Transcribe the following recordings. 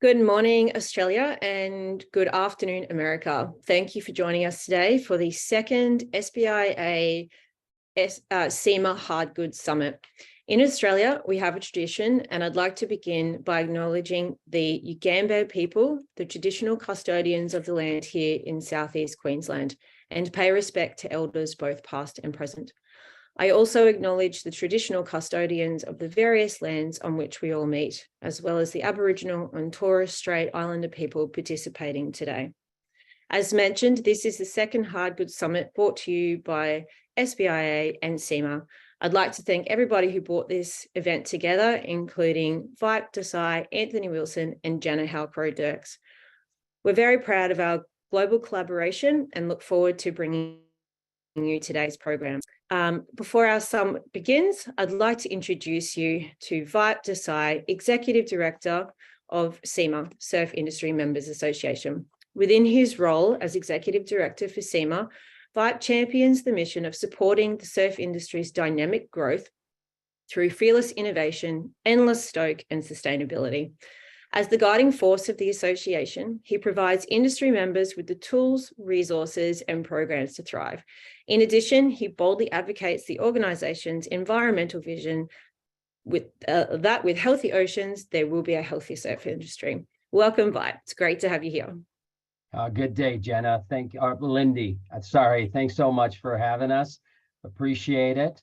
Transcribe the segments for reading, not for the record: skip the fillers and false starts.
Good morning, Australia, and good afternoon, America. Thank you for joining us today for the second SBIA SIMA Hardgoods Summit. In Australia, we have a tradition, and I'd like to begin by acknowledging the Yugambeh people, the traditional custodians of the land here in Southeast Queensland, and pay respect to elders both past and present. I also acknowledge the traditional custodians of the various lands on which we all meet, as well as the Aboriginal and Torres Strait Islander people participating today. As mentioned, this is the second Hardgoods Summit brought to you by SBIA and SIMA. I'd like to thank everybody who brought this event together, including Vipe Desai, Anthony Wilson, and Jana Halcrow-Dirks. We're very proud of our global collaboration and look forward to bringing you today's program. Before our summit begins, I'd like to introduce you to Vipe Desai, Executive Director of SIMA, Surf Industry Members Association. Within his role as Executive Director for SIMA, Vipe champions the mission of supporting the surf industry's dynamic growth through fearless innovation, endless stoke, and sustainability. As the guiding force of the association, he provides industry members with the tools, resources, and programs to thrive. In addition, he boldly advocates the organization's environmental vision that with healthy oceans, there will be a healthy surf industry. Welcome, Vipe. It's great to have you here. Good day, Jenna. Lindy. Sorry. Thanks so much for having us. Appreciate it.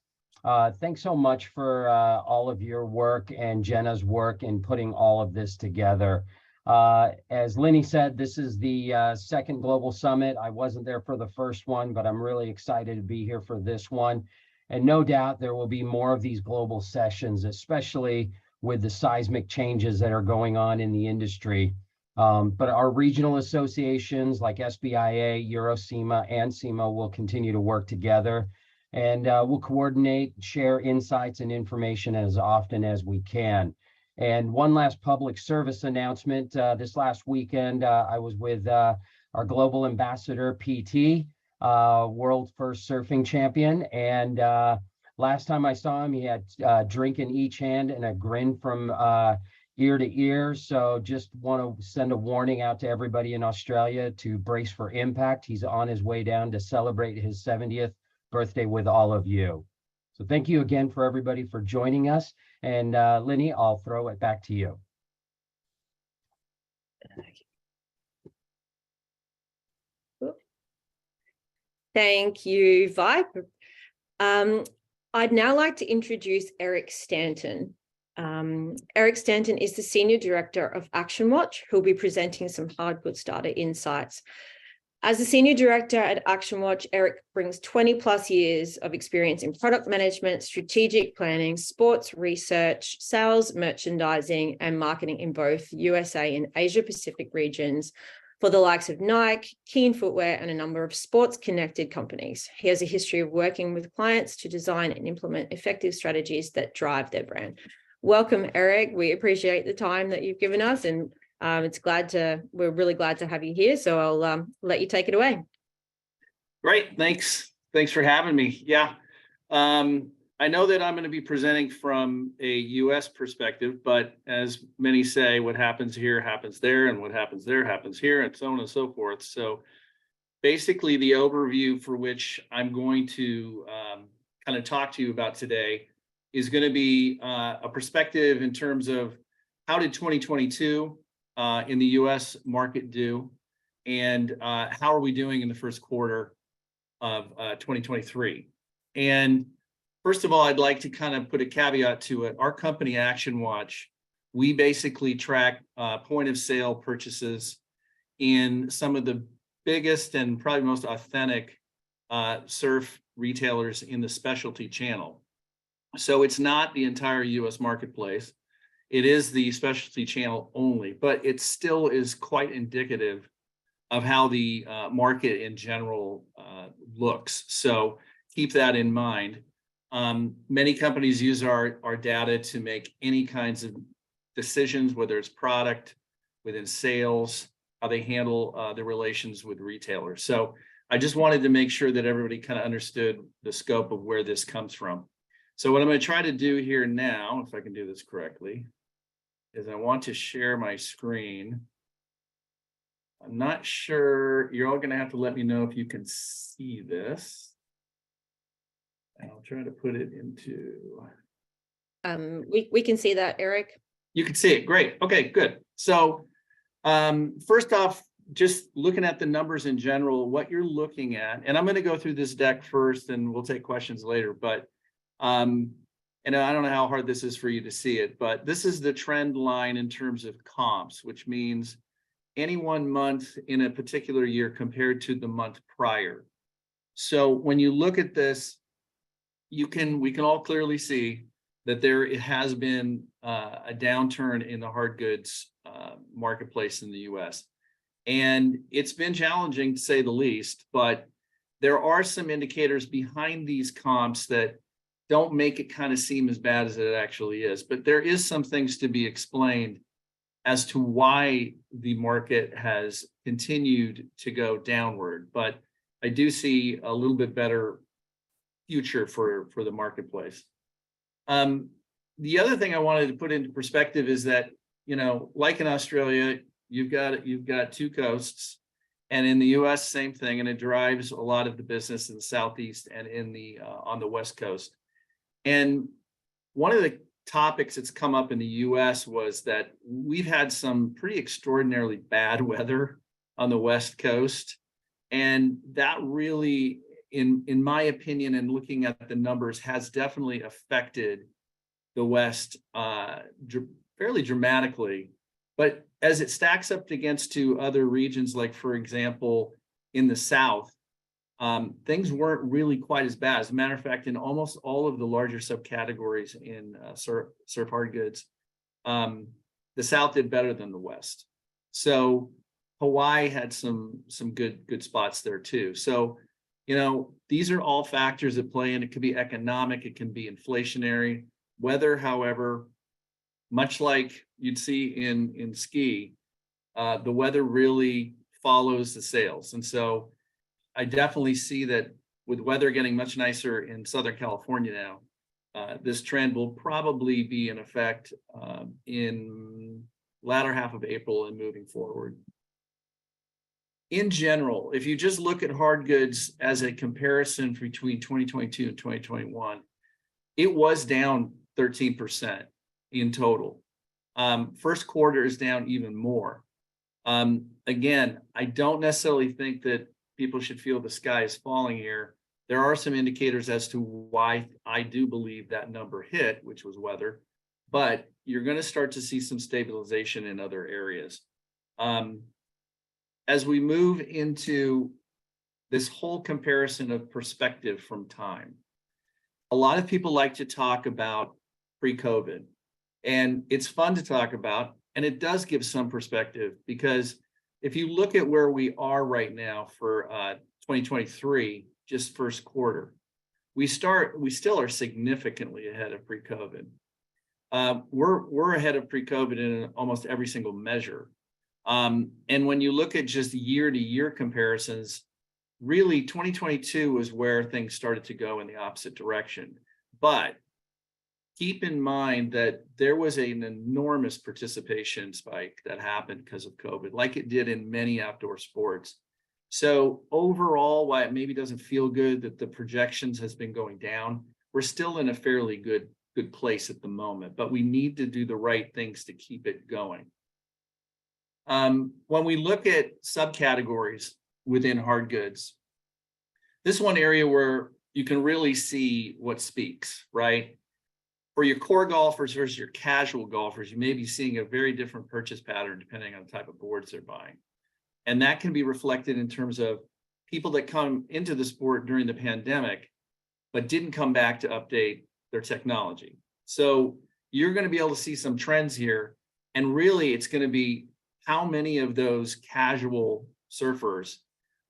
Thanks so much for all of your work and Jenna's work in putting all of this together. As Linny said, this is the second Global Summit. I wasn't there for the first one, but I'm really excited to be here for this one. And no doubt there will be more of these global sessions, especially with the seismic changes that are going on in the industry. But our regional associations like SBIA, EuroSIMA, and SIMA will continue to work together. And we'll coordinate, share insights and information as often as we can. And one last public service announcement. This last weekend, I was with our global ambassador, PT, world first surfing champion. And last time I saw him, he had a drink in each hand and a grin from ear to ear. So just want to send a warning out to everybody in Australia to brace for impact. He's on his way down to celebrate his 70th birthday with all of you. So thank you again for everybody for joining us. And Linny, I'll throw it back to you. Thank you, Vipe. I'd now like to introduce Eric Stanton. Eric Stanton is the Senior Director of Action Watch, who'll be presenting some Hardgoods data insights. As a Senior Director at Action Watch, Eric brings 20 plus years of experience in product management, strategic planning, sports research, sales, merchandising, and marketing in both USA and Asia Pacific regions for the likes of Nike, Keen Footwear, and a number of sports-connected companies. He has a history of working with clients to design and implement effective strategies that drive their brand. Welcome, Eric. We appreciate the time that you've given us, and we're really glad to have you here. So I'll let you take it away. Great. Thanks for having me. Yeah. I know that I'm going to be presenting from a US perspective, but as many say, what happens here happens there, and what happens there happens here, and so on and so forth. So basically the overview for which I'm going to kind of talk to you about today is going to be a perspective in terms of how did 2022 in the US market do, and how are we doing in the first quarter of 2023. And first of all, I'd like to kind of put a caveat to it. Our company, Action Watch, we basically track point of sale purchases in some of the biggest and probably most authentic surf retailers in the specialty channel. So it's not the entire US marketplace. It is the specialty channel only, but it still is quite indicative of how the market in general looks. So keep that in mind. Many companies use our data to make any kinds of decisions, whether it's product, within sales, how they handle their relations with retailers. So I just wanted to make sure that everybody kind of understood the scope of where this comes from. So what I'm going to try to do here now, if I can do this correctly, is I want to share my screen. I'm not sure, you're all gonna have to let me know if you can see this. And I'll try to put it into. We can see that, Eric. You can see it, great, okay, good. So first off, just looking at the numbers in general, what you're looking at, and I'm gonna go through this deck first and we'll take questions later, but and I don't know how hard this is for you to see it, but this is the trend line in terms of comps, which means any one month in a particular year compared to the month prior. So when you look at this, we can all clearly see that it has been a downturn in the hard goods marketplace in the US. And it's been challenging to say the least, but there are some indicators behind these comps that don't make it kind of seem as bad as it actually is. But there is some things to be explained as to why the market has continued to go downward. But I do see a little bit better future for the marketplace. The other thing I wanted to put into perspective is that, you know, like in Australia, you've got two coasts, and in the US, same thing, and it drives a lot of the business in the Southeast and in the on the West Coast. And one of the topics that's come up in the US was that we've had some pretty extraordinarily bad weather on the West Coast. And that really, in my opinion, and looking at the numbers, has definitely affected the West fairly dramatically. But as it stacks up against to other regions, like for example, in the South, things weren't really quite as bad. As a matter of fact, in almost all of the larger subcategories in surf hard goods, the South did better than the West. So Hawaii had some good spots there too. So, you know, these are all factors that play in. It could be economic, it can be inflationary. Weather, however, much like you'd see in ski, the weather really follows the sales. And so I definitely see that with weather getting much nicer in Southern California now, this trend will probably be in effect in latter half of April and moving forward. In general, if you just look at hard goods as a comparison between 2022 and 2021, it was down 13% in total. First quarter is down even more. Again, I don't necessarily think that people should feel the sky is falling here. There are some indicators as to why I do believe that number hit, which was weather, but you're going to start to see some stabilization in other areas. As we move into this whole comparison of perspective from time, a lot of people like to talk about pre-COVID, and it's fun to talk about, and it does give some perspective, because if you look at where we are right now for 2023, just first quarter, we still are significantly ahead of pre-COVID. We're ahead of pre-COVID in almost every single measure. And when you look at just year-to-year comparisons, really 2022 was where things started to go in the opposite direction. But keep in mind that there was an enormous participation spike that happened because of COVID, like it did in many outdoor sports. So overall, while it maybe doesn't feel good that the projections has been going down, we're still in a fairly good place at the moment, but we need to do the right things to keep it going. When we look at subcategories within hard goods, this is one area where you can really see what speaks, right? For your core golfers versus your casual golfers, you may be seeing a very different purchase pattern depending on the type of boards they're buying. And that can be reflected in terms of people that come into the sport during the pandemic, but didn't come back to update their technology. So you're going to be able to see some trends here. And really, it's going to be how many of those casual surfers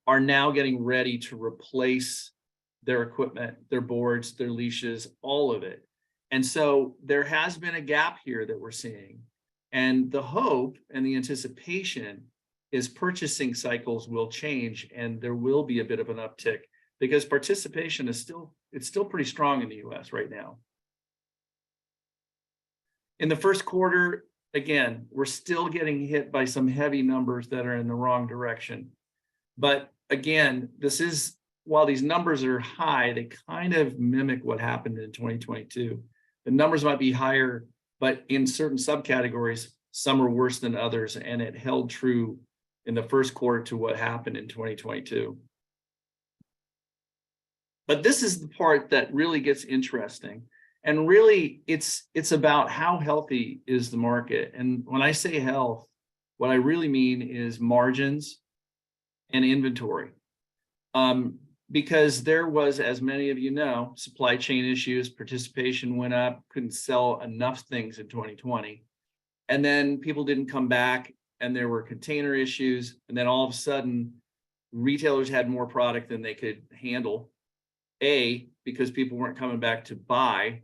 are now getting ready to replace their equipment, their boards, their leashes, all of it. And so there has been a gap here that we're seeing. And the hope and the anticipation is purchasing cycles will change and there will be a bit of an uptick, because participation is still pretty strong in the US right now. In the first quarter, again, we're still getting hit by some heavy numbers that are in the wrong direction. But again, while these numbers are high, they kind of mimic what happened in 2022. The numbers might be higher, but in certain subcategories, some are worse than others, and it held true in the first quarter to what happened in 2022. But this is the part that really gets interesting. And really, it's about how healthy is the market. And when I say health, what I really mean is margins and inventory. Because there was, as many of you know, supply chain issues, participation went up, couldn't sell enough things in 2020. And then people didn't come back, and there were container issues. And then all of a sudden, retailers had more product than they could handle. A, because people weren't coming back to buy,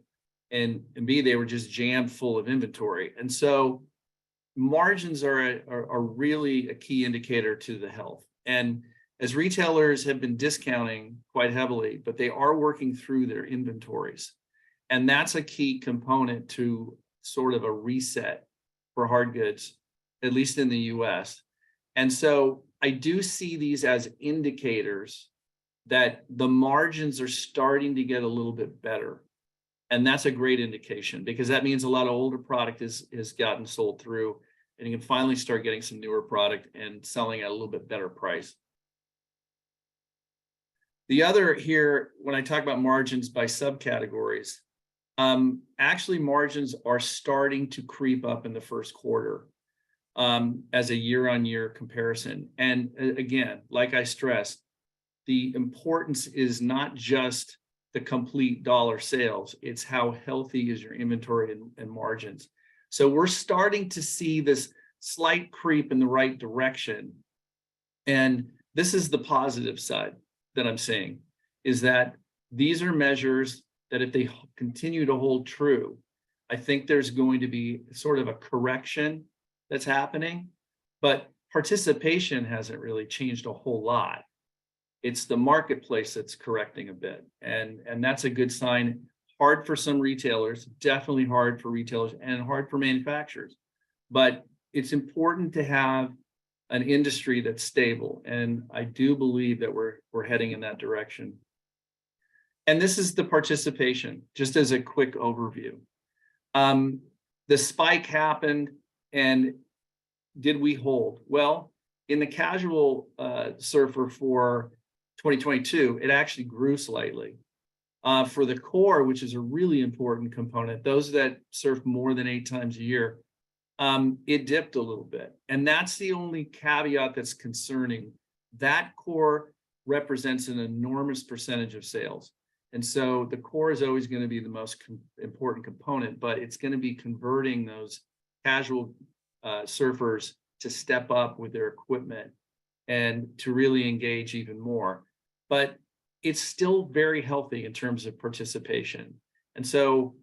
and B, they were just jammed full of inventory. And so margins are really a key indicator to the health. And as retailers have been discounting quite heavily, but they are working through their inventories. And that's a key component to sort of a reset for hard goods, at least in the US. And so I do see these as indicators that the margins are starting to get a little bit better. And that's a great indication, because that means a lot of older product has gotten sold through, and you can finally start getting some newer product and selling at a little bit better price. The other here, when I talk about margins by subcategories, actually margins are starting to creep up in the first quarter as a year-on-year comparison. And again, like I stressed, the importance is not just the complete dollar sales, it's how healthy is your inventory and margins. So we're starting to see this slight creep in the right direction. And this is the positive side that I'm seeing, is that these are measures that if they continue to hold true, I think there's going to be sort of a correction that's happening, but participation hasn't really changed a whole lot. It's the marketplace that's correcting a bit. And that's a good sign. Hard for some retailers, definitely hard for retailers, and hard for manufacturers. But it's important to have an industry that's stable. And I do believe that we're heading in that direction. And this is the participation, just as a quick overview. The spike happened, and did we hold? Well, in the casual surfer for 2022, it actually grew slightly. For the core, which is a really important component, those that surf more than 8 times a year, it dipped a little bit. And that's the only caveat that's concerning. That core represents an enormous percentage of sales. And so the core is always going to be the most important component, but it's going to be converting those casual surfers to step up with their equipment and to really engage even more. But it's still very healthy in terms of participation. And so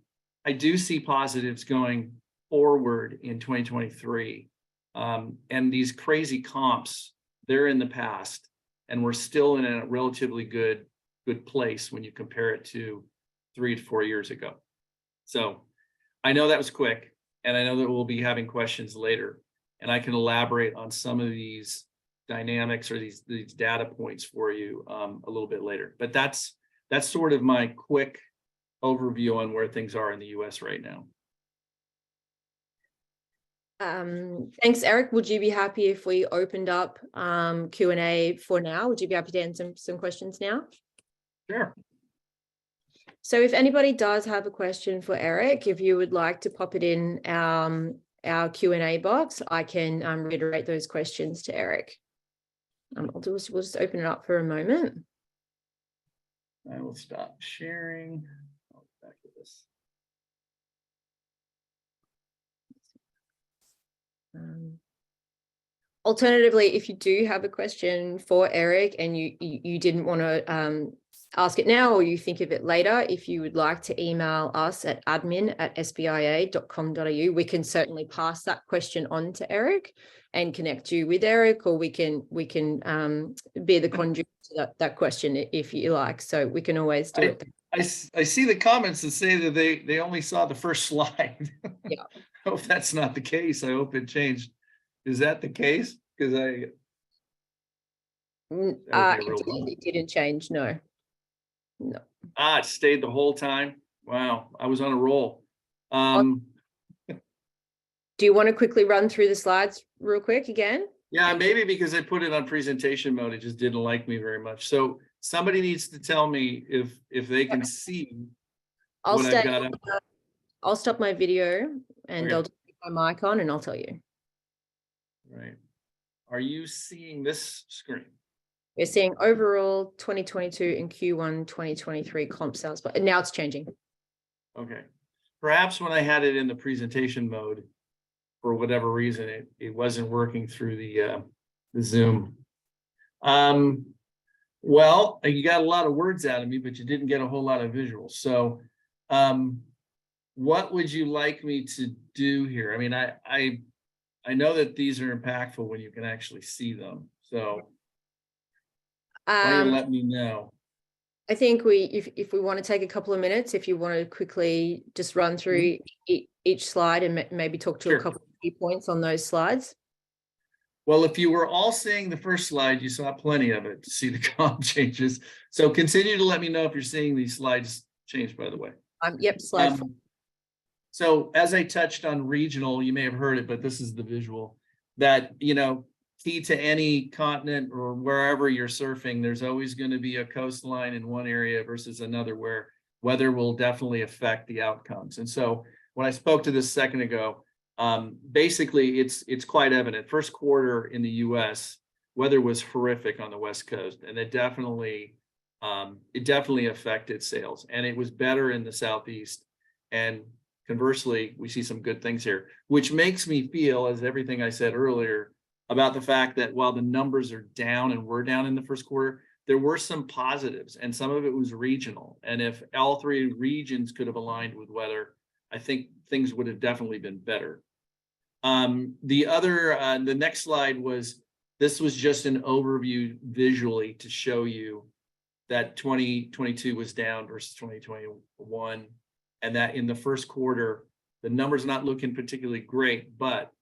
I do see positives going forward in 2023. And these crazy comps, they're in the past, and we're still in a relatively good place when you compare it to 3 to 4 years ago. So I know that was quick, and I know that we'll be having questions later, and I can elaborate on some of these dynamics or these data points for you a little bit later. But that's sort of my quick overview on where things are in the US right now. Thanks, Eric. Would you be happy if we opened up Q&A for now? Would you be happy to answer some questions now? Sure. So if anybody does have a question for Eric, if you would like to pop it in our Q&A box, I can reiterate those questions to Eric. We'll just open it up for a moment. I will stop sharing. I'll go back to this. Alternatively, if you do have a question for Eric and you didn't want to ask it now, or you think of it later, if you would like to email us at admin@sbia.com.au, we can certainly pass that question on to Eric and connect you with Eric, or we can be the conduit to that question if you like. So we can always do it. I see the comments that say that they only saw the first slide. Yeah. hope that's not the case. I hope it changed. Is that the case? Because that would be a real bummer. It didn't change. No. It stayed the whole time. Wow, I was on a roll. Do you want to quickly run through the slides real quick again? Yeah, maybe because I put it on presentation mode, it just didn't like me very much. So somebody needs to tell me if they can see what I've got up. I'll stop my video and Okay. I'll take my mic on and I'll tell you. Right. Are you seeing this screen? We're seeing overall 2022 and Q1 2023 comp sales, but now it's changing. Okay. Perhaps when I had it in the presentation mode, for whatever reason, it wasn't working through the Zoom. Well, you got a lot of words out of me, but you didn't get a whole lot of visuals. So what would you like me to do here? I mean, I know that these are impactful when you can actually see them. So why don't you let me know? I think if we want to take a couple of minutes, if you want to quickly just run through each slide and maybe talk to a couple of key points on those slides. Well, if you were all seeing the first slide, you saw plenty of it to see the comp changes. So continue to let me know if you're seeing these slides change, by the way. Yep, slide 4. So as I touched on regional, you may have heard it, but this is the visual that, key to any continent or wherever you're surfing, there's always going to be a coastline in one area versus another where weather will definitely affect the outcomes. And so when I spoke to this a second ago, basically it's quite evident. First quarter in the US, weather was horrific on the West Coast, and it definitely affected sales, and it was better in the Southeast. And conversely, we see some good things here, which makes me feel, as everything I said earlier, about the fact that while the numbers are down and we're down in the first quarter, there were some positives, and some of it was regional. And if all three regions could have aligned with weather, I think things would have definitely been better. The next slide this was just an overview visually to show you that 2022 was down versus 2021, and that in the first quarter, the numbers not looking particularly great, but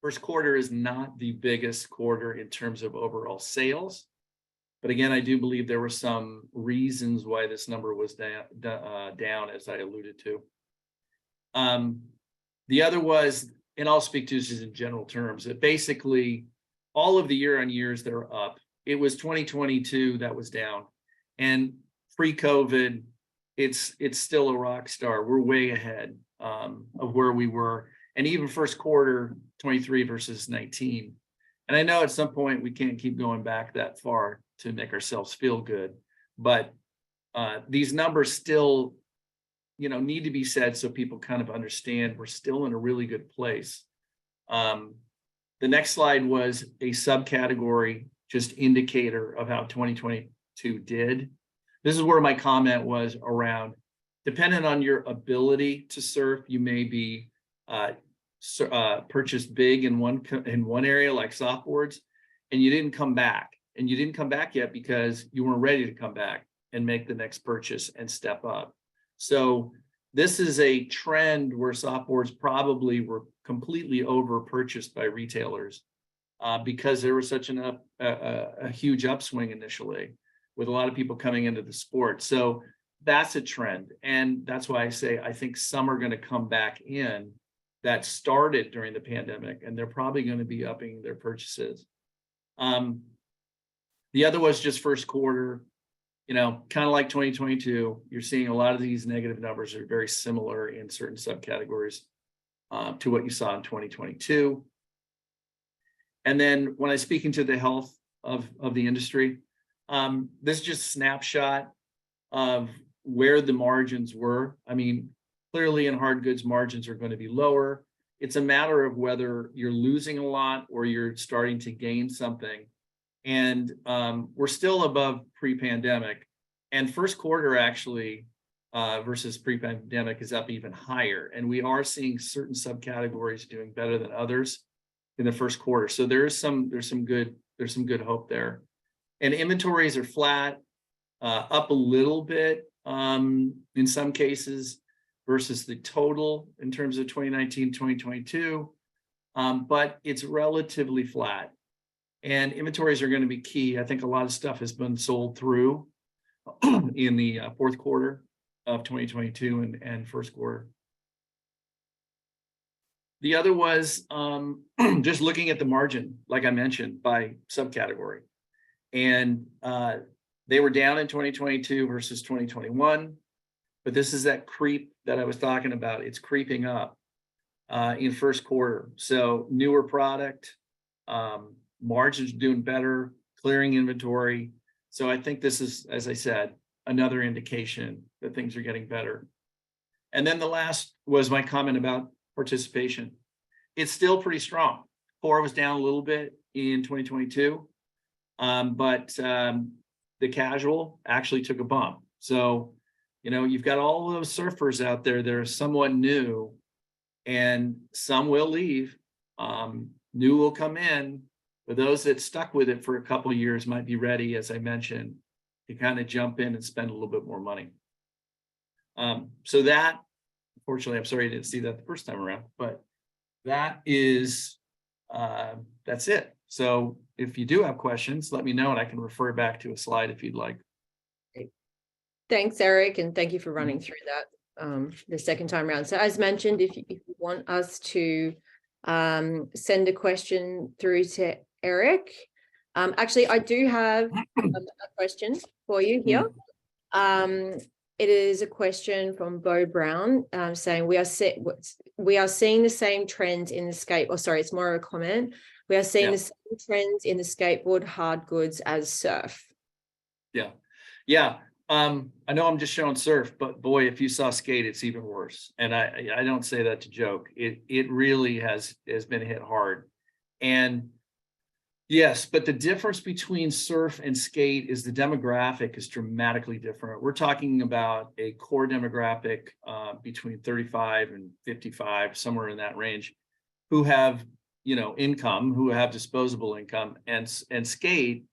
first quarter is not the biggest quarter in terms of overall sales. But again, I do believe there were some reasons why this number was down, as I alluded to. The other was, and I'll speak to this in general terms, that basically all of the year-on-years that are up, it was 2022 that was down. And pre-COVID, it's still a rock star. We're way ahead of where we were. And even first quarter 23 versus 19. And I know at some point we can't keep going back that far to make ourselves feel good, but these numbers still, need to be said so people kind of understand we're still in a really good place. The next slide was a subcategory, just indicator of how 2022 did. This is where my comment was around, depending on your ability to surf, you may be purchased big in one area like softboards, and you didn't come back. And you didn't come back yet because you weren't ready to come back and make the next purchase and step up. So this is a trend where softboards probably were completely over purchased by retailers because there was such a huge upswing initially with a lot of people coming into the sport. So that's a trend. And that's why I say I think some are going to come back in that started during the pandemic, and they're probably going to be upping their purchases. The other was just first quarter, kind of like 2022. You're seeing a lot of these negative numbers are very similar in certain subcategories to what you saw in 2022. And then when I speak into the health of the industry, this is just a snapshot of where the margins were. I mean, clearly in hard goods, margins are going to be lower. It's a matter of whether you're losing a lot or you're starting to gain something. And we're still above pre-pandemic. And first quarter actually versus pre-pandemic is up even higher. And we are seeing certain subcategories doing better than others in the first quarter. So there's some good hope there. And inventories are flat, up a little bit in some cases. versus the total in terms of 2019, 2022. But it's relatively flat. And inventories are going to be key. I think a lot of stuff has been sold through in the fourth quarter of 2022 and first quarter. The other was just looking at the margin, like I mentioned, by subcategory. And they were down in 2022 versus 2021. But this is that creep that I was talking about. It's creeping up in first quarter. So newer product, margins doing better, clearing inventory. So I think this is, as I said, another indication that things are getting better. And then the last was my comment about participation. It's still pretty strong. Core was down a little bit in 2022, but the casual actually took a bump. So, you know, you've got all those surfers out there that are somewhat new, and some will leave. New will come in, but those that stuck with it for a couple of years might be ready, as I mentioned, to kind of jump in and spend a little bit more money. So that, unfortunately, I'm sorry I didn't see that the first time around, but that is, that's it. So if you do have questions, let me know and I can refer back to a slide if you'd like. Thanks, Eric, and thank you for running through that the second time around. So as mentioned, if you want us to send a question through to Eric, actually, I do have a question for you here. It is a question from Bo Brown saying we are seeing the same trends in the skate. Oh, sorry, it's more of a comment. We are seeing the same trends in the skateboard hard goods as surf. Yeah. I know I'm just showing surf, but boy, if you saw skate, it's even worse. And I don't say that to joke. It really has been hit hard. And yes, but the difference between surf and skate is the demographic is dramatically different. We're talking about a core demographic between 35 and 55, somewhere in that range, who have, you know, income, who have disposable income, and skate.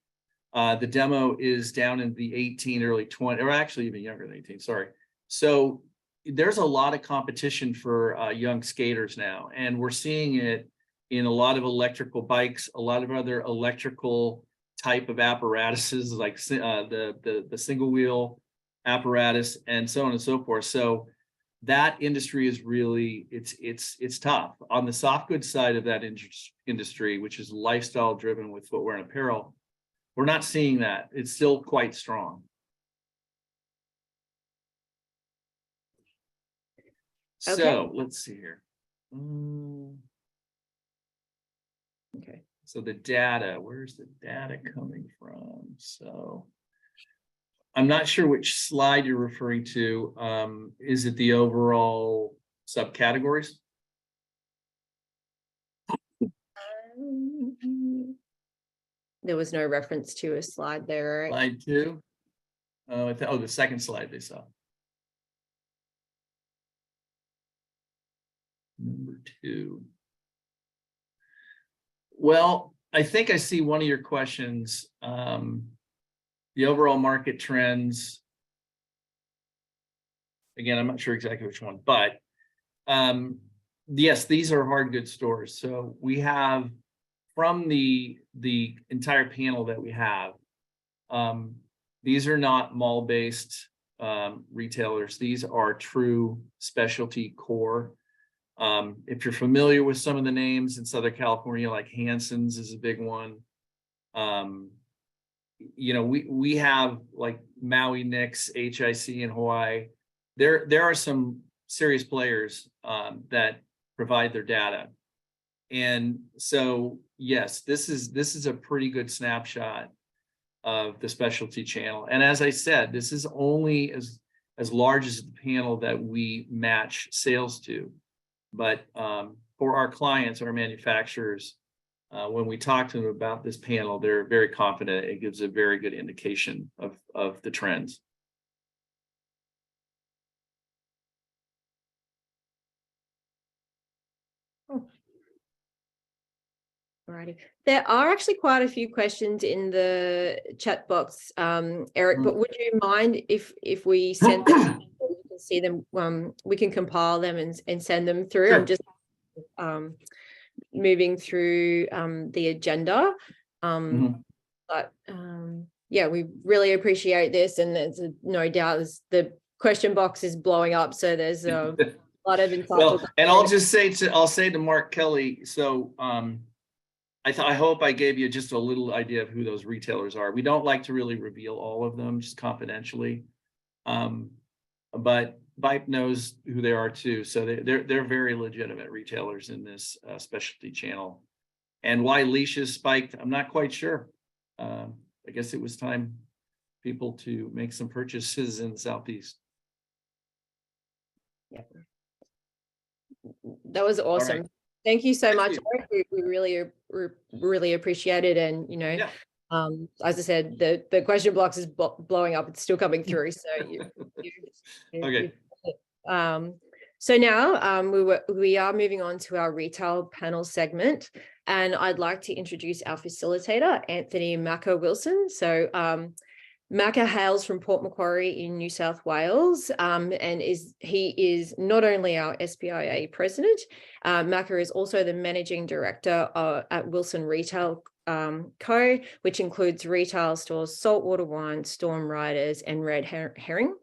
The demo is down in the 18, early 20, or actually even younger than 18, sorry. So there's a lot of competition for young skaters now, and we're seeing it in a lot of electrical bikes, a lot of other electrical type of apparatuses like the single wheel apparatus and so on and so forth. So that industry is really, it's tough. On the soft goods side of that industry, which is lifestyle driven with footwear and apparel, we're not seeing that. It's still quite strong. Okay. So let's see here. Okay. So the data, where's the data coming from? So I'm not sure which slide you're referring to. Is it the overall subcategories? There was no reference to a slide there, Eric. Slide 2. Oh, the second slide they saw. Number 2. Well, I think I see one of your questions. The overall market trends. Again, I'm not sure exactly which one, but yes, these are hard goods stores. So we have, from the entire panel that we have, these are not mall-based retailers. These are true specialty core. If you're familiar with some of the names in Southern California, like Hanson's is a big one. You know, we have like Maui Knicks, HIC in Hawaii. There are some serious players that provide their data. And so, yes, this is a pretty good snapshot of the specialty channel. And as I said, this is only as large as the panel that we match sales to. But for our clients, our manufacturers, when we talk to them about this panel, they're very confident. It gives a very good indication of the trends. Alrighty. There are actually quite a few questions in the chat box, Eric, but would you mind if we sent them, you can see them, we can compile them and send them through. Sure. I'm just moving through the agenda. But yeah, we really appreciate this, and there's no doubt the question box is blowing up. So there's a lot of insightful. Well, and I'll say to Mark Kelly, so I hope I gave you just a little idea of who those retailers are. We don't like to really reveal all of them, just confidentially. But Bipe knows who they are too. So they're very legitimate retailers in this specialty channel. And why leashes spiked, I'm not quite sure. I guess it was time people to make some purchases in the Southeast. Yeah. That was awesome. Right. Thank you so Thank much. you. We really appreciate it. And, you know, Yeah. as I said, the question box is blowing up. It's still coming through. So Okay. So now we are moving on to our retail panel segment, and I'd like to introduce our facilitator, Anthony Macca Wilson. So Macca hails from Port Macquarie in New South Wales, and he is not only our SBIA president. Macca is also the managing director at Wilson Retail Co., which includes retail stores Saltwater Wine, Storm Riders, and Red Herring.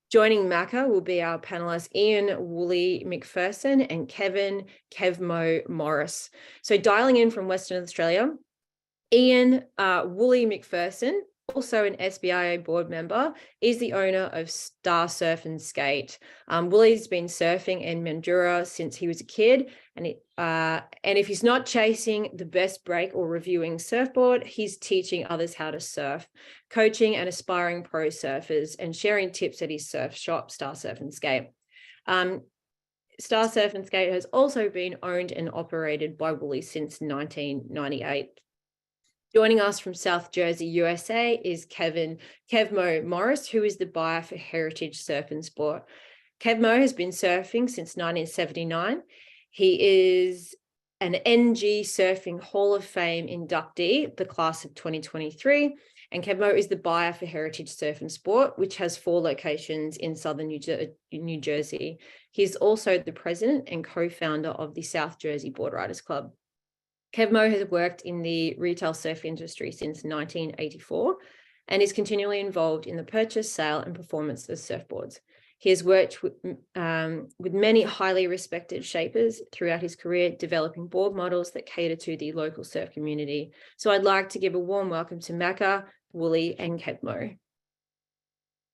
Joining Macca will be our panelists Ian Woolley McPherson and Kevmo Morris. So dialing in from Western Australia, Ian Woolley McPherson, also an SBIA board member, is the owner of Star Surf and Skate. Woolley's been surfing in Mandurah since he was a kid, and if he's not chasing the best break or reviewing surfboard, he's teaching others how to surf, coaching and aspiring pro surfers, and sharing tips at his surf shop, Star Surf and Skate. Star Surf and Skate has also been owned and operated by Woolley since 1998. Joining us from South Jersey, USA is Kevmo Morris, who is the buyer for Heritage Surf and Sport. Kevmo has been surfing since 1979. He is an NG Surfing Hall of Fame inductee, the class of 2023. And Kevmo is the buyer for Heritage Surf and Sport, which has 4 locations in southern New Jersey. He's also the president and co-founder of the South Jersey Board Riders Club. Kevmo has worked in the retail surf industry since 1984 and is continually involved in the purchase, sale, and performance of surfboards. He has worked with many highly respected shapers throughout his career, developing board models that cater to the local surf community. So I'd like to give a warm welcome to Macca, Woolley, and Kevmo.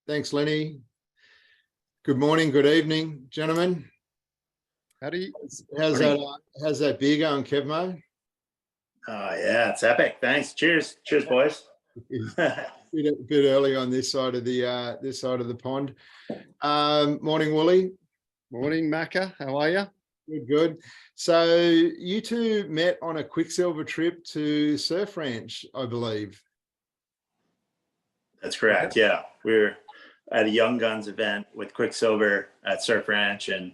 Thanks, Lenny. Good morning, good evening, gentlemen. How's that beer going, Kevmo? Yeah, it's epic. Thanks. Cheers, boys. Bit early on this side of the pond. Morning, Woolley. Morning, Macca. How are you? Good. So you two met on a Quicksilver trip to Surf Ranch, I believe. That's correct. Yeah, we were at a Young Guns event with Quicksilver at Surf Ranch, and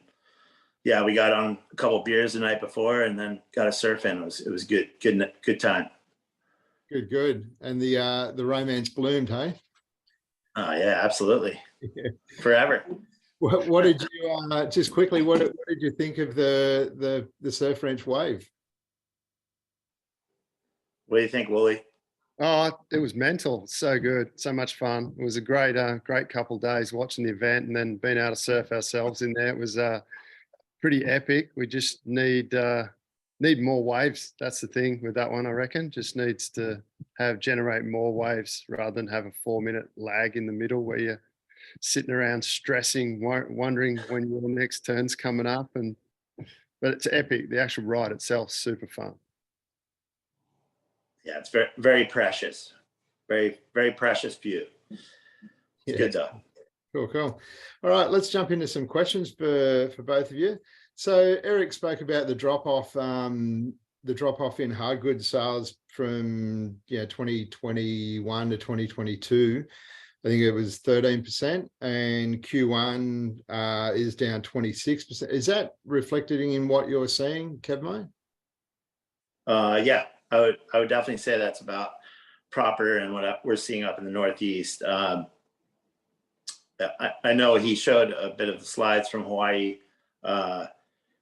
yeah, we got on a couple beers the night before, and then got a surf in. It was good time. Good. And the romance bloomed, hey? Yeah, absolutely. Forever. What did you just quickly? What did you think of the Surf Ranch wave? What do you think, Woolley? Oh, it was mental. So good. So much fun. It was a great couple of days watching the event and then being able to surf ourselves in there. It was pretty epic. We just need more waves. That's the thing with that one, I reckon. Just needs to generate more waves rather than have a 4-minute lag in the middle where you're sitting around stressing, wondering when your next turn's coming up. But it's epic. The actual ride itself, super fun. Yeah, it's very, very precious. Very, very precious view. Yeah. Good though. Cool. All right, let's jump into some questions for both of you. So Eric spoke about the drop off in hardgoods sales from 2021 to 2022. I think it was 13%, and Q1 is down 26%. Is that reflected in what you're seeing, Kevmo? Yeah, I would definitely say that's about proper and what we're seeing up in the Northeast. I know he showed a bit of the slides from Hawaii,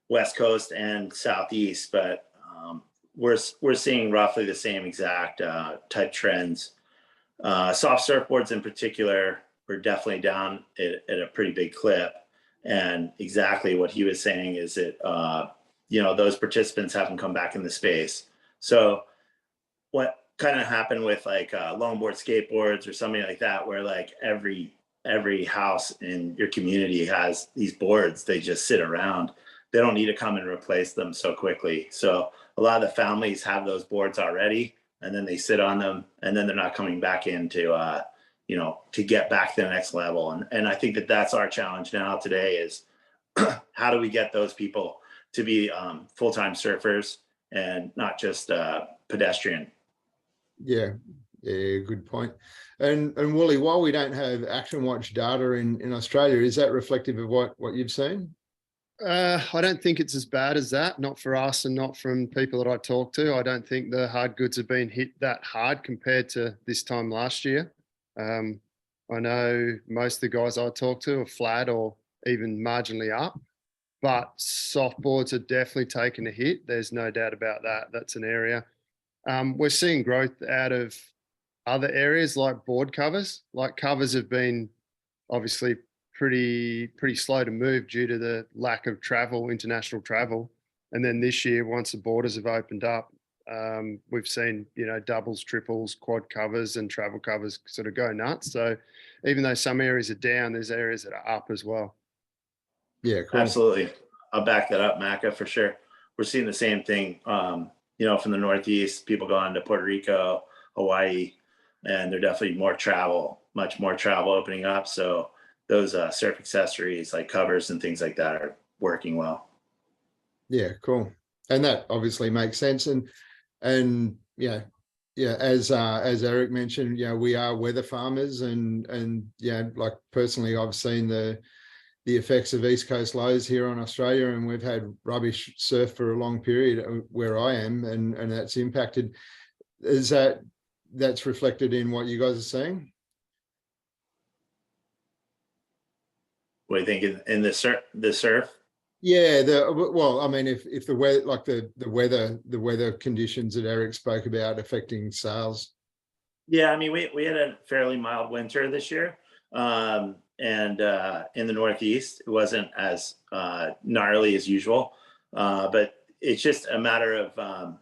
West Coast and Southeast, but we're seeing roughly the same exact type trends. Soft surfboards in particular, we're definitely down at a pretty big clip. And exactly what he was saying is that, those participants haven't come back in the space. So what kind of happened with like longboard skateboards or something like that, where like every house in your community has these boards, they just sit around. They don't need to come and replace them so quickly. So a lot of the families have those boards already, and then they sit on them, and then they're not coming back in to, to get back to the next level. And I think that that's our challenge now today is how do we get those people to be full-time surfers and not just pedestrian. Yeah, good point. And Wooly, while we don't have Action Watch data in Australia, is that reflective of what you've seen? I don't think it's as bad as that, not for us and not from people that I talk to. I don't think the hard goods have been hit that hard compared to this time last year. I know most of the guys I talk to are flat or even marginally up, but softboards are definitely taking a hit. There's no doubt about that. That's an area. We're seeing growth out of other areas like board covers. Like covers have been obviously pretty slow to move due to the lack of travel, international travel. And then this year, once the borders have opened up, we've seen, doubles, triples, quad covers and travel covers sort of go nuts. So even though some areas are down, there's areas that are up as well. Yeah, cool. Absolutely. I'll back that up, Macca, for sure. We're seeing the same thing, from the Northeast, people going to Puerto Rico, Hawaii, and they're definitely much more travel opening up. So those surf accessories like covers and things like that are working well. Yeah, cool. And that obviously makes sense. And as Eric mentioned, we are weather farmers, and like personally, I've seen the effects of East Coast lows here on Australia, and we've had rubbish surf for a long period where I am, and that's impacted. That's reflected in what you guys are seeing? What do you think in the surf? Yeah, if the weather, like the weather conditions that Eric spoke about affecting sales. Yeah, we had a fairly mild winter this year, and in the Northeast, it wasn't as gnarly as usual, but it's just a matter of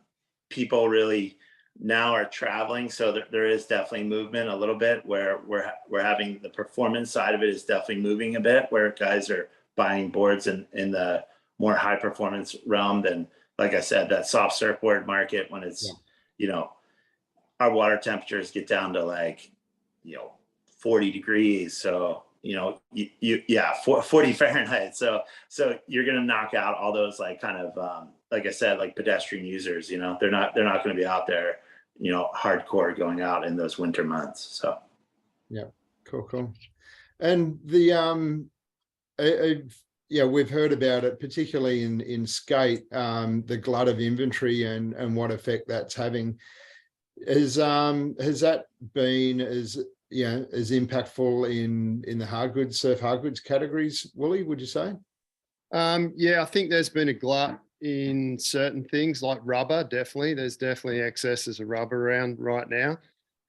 people really now are traveling, so there is definitely movement a little bit where we're having the performance side of it is definitely moving a bit, where guys are buying boards in the more high performance realm than, like I said, that soft surfboard market when it's, our water temperatures get down to 40 degrees. So, 40 Fahrenheit. So you're going to knock out all those like I said, like pedestrian users, they're not going to be out there, hardcore going out in those winter months. So. Yeah, cool. And we've heard about it, particularly in skate, the glut of inventory and what effect that's having. Has that been as impactful in the surf hard goods categories, Wooly, would you say? I think there's been a glut in certain things like rubber. There's definitely excesses of rubber around right now.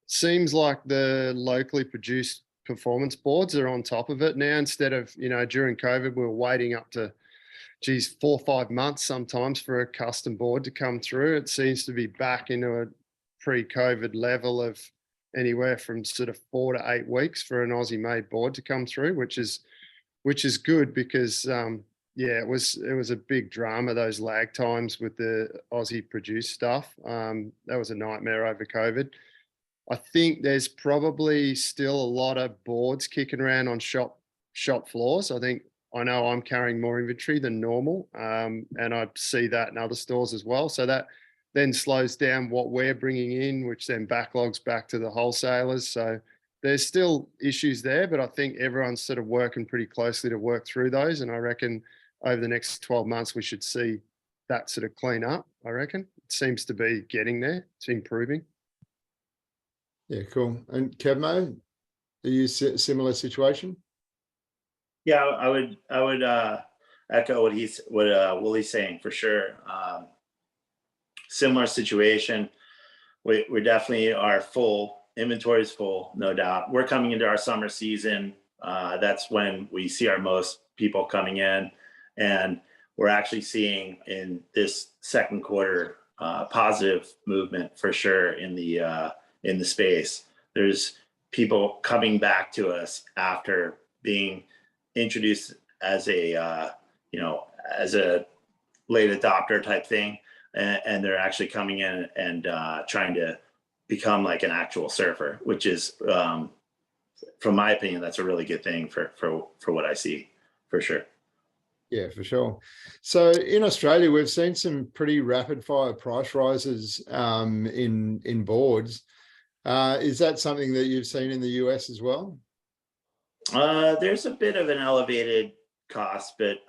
Seems like the locally produced performance boards are on top of it now, instead of, during COVID, we were waiting up to 4 or 5 months sometimes for a custom board to come through. It seems to be back into a pre-COVID level of anywhere from sort of 4 to 8 weeks for an Aussie made board to come through, which is good because it was a big drama, those lag times with the Aussie produced stuff. That was a nightmare over COVID. I think there's probably still a lot of boards kicking around on shop floors. I know I'm carrying more inventory than normal, and I see that in other stores as well. So that then slows down what we're bringing in, which then backlogs back to the wholesalers. So there's still issues there, but I think everyone's sort of working pretty closely to work through those. And I reckon over the next 12 months, we should see that sort of clean up. I reckon it seems to be getting there. It's improving. Yeah, cool. And Kevmo, are you similar situation? Yeah, I would echo what Willie's saying for sure. Similar situation. We definitely are full. Inventory is full, no doubt. We're coming into our summer season. That's when we see our most people coming in, and we're actually seeing in this second quarter positive movement for sure in the space. There's people coming back to us after being introduced as a as a late adopter type thing, and they're actually coming in and trying to become like an actual surfer, which is from my opinion, that's a really good thing for what I see for sure. Yeah, for sure. So in Australia, we've seen some pretty rapid fire price rises in boards. Is that something that you've seen in the US as well? There's a bit of an elevated cost, but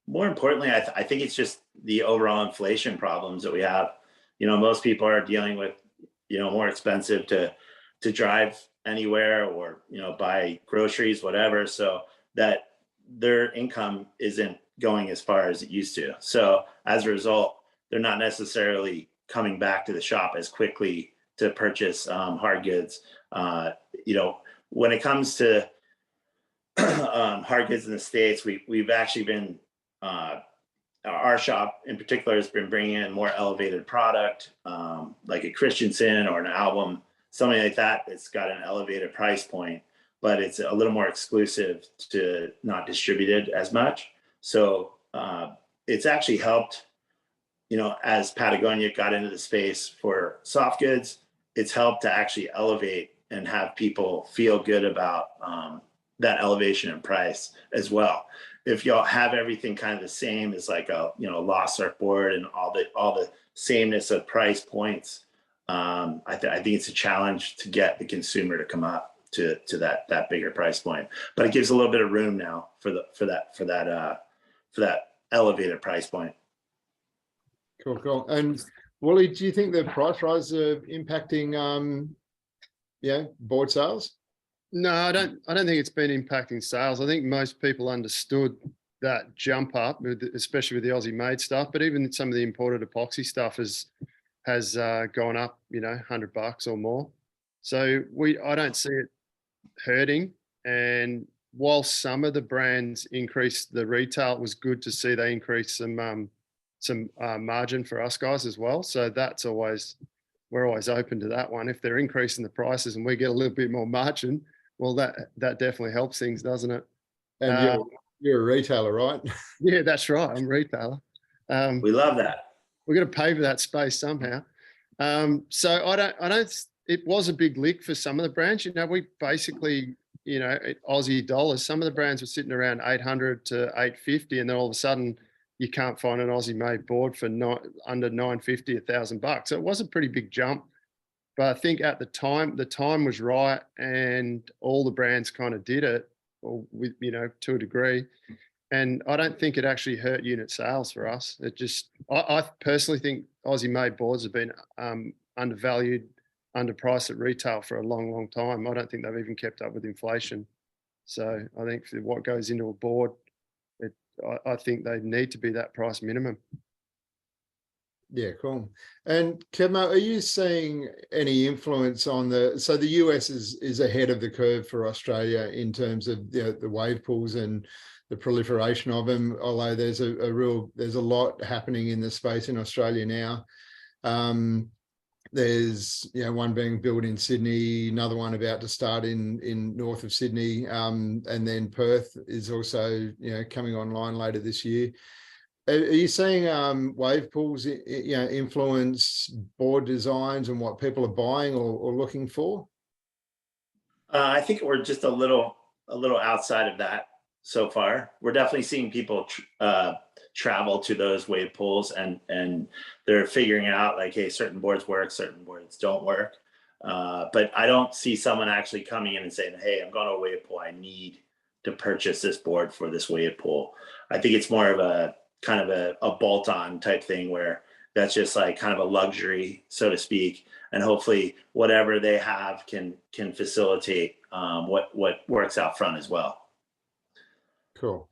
more importantly, I think it's just the overall inflation problems that we have. Most people are dealing with, more expensive to drive anywhere or, buy groceries, whatever. So that their income isn't going as far as it used to. So as a result, they're not necessarily coming back to the shop as quickly to purchase hard goods. When it comes to hard goods in the States, we've actually been, our shop in particular has been bringing in more elevated product, like a Christensen or an album, something like that. It's got an elevated price point, but it's a little more exclusive to not distributed as much. So it's actually helped, as Patagonia got into the space for soft goods, it's helped to actually elevate and have people feel good about that elevation in price as well. If y'all have everything kind of the same as like a Lost surfboard and all the sameness of price points, I think it's a challenge to get the consumer to come up to that bigger price point. But it gives a little bit of room now for that elevated price point. Cool. And Wally, do you think the price rise are impacting board sales? No, I don't think it's been impacting sales. I think most people understood that jump up, especially with the Aussie made stuff, but even some of the imported epoxy stuff has gone up, $100 or more. So I don't see it hurting. And while some of the brands increased the retail, it was good to see they increased some margin for us guys as well. So we're always open to that one. If they're increasing the prices and we get a little bit more margin, well, that definitely helps things, doesn't it? And you're a retailer, right? Yeah, that's right. I'm a retailer. We love that. We're going to pay for that space somehow. So I don't. It was a big lick for some of the brands. We basically, Aussie dollars. Some of the brands were sitting around 800 to 850, and then all of a sudden, you can't find an Aussie made board for under 950, $1,000. So it was a pretty big jump. But I think at the time was right, and all the brands kind of did it, with to a degree. And I don't think it actually hurt unit sales for us. It just, I personally think Aussie made boards have been undervalued, underpriced at retail for a long, long time. I don't think they've even kept up with inflation. So I think for what goes into a board, I think they need to be that price minimum. Yeah, cool. And Kevmo, are you seeing any influence on so the US is ahead of the curve for Australia in terms of the wave pools and the proliferation of them, although there's a lot happening in the space in Australia now. There's one being built in Sydney, another one about to start in north of Sydney, and then Perth is also coming online later this year. Are you seeing wave pools influence board designs and what people are buying or looking for? I think we're just a little outside of that so far. We're definitely seeing people travel to those wave pools, and they're figuring out like, hey, certain boards work, certain boards don't work. But I don't see someone actually coming in and saying, hey, I'm going to a wave pool, I need to purchase this board for this wave pool. I think it's more of a kind of a bolt-on type thing where that's just like kind of a luxury, so to speak, and hopefully whatever they have can facilitate what works out front as well. Cool.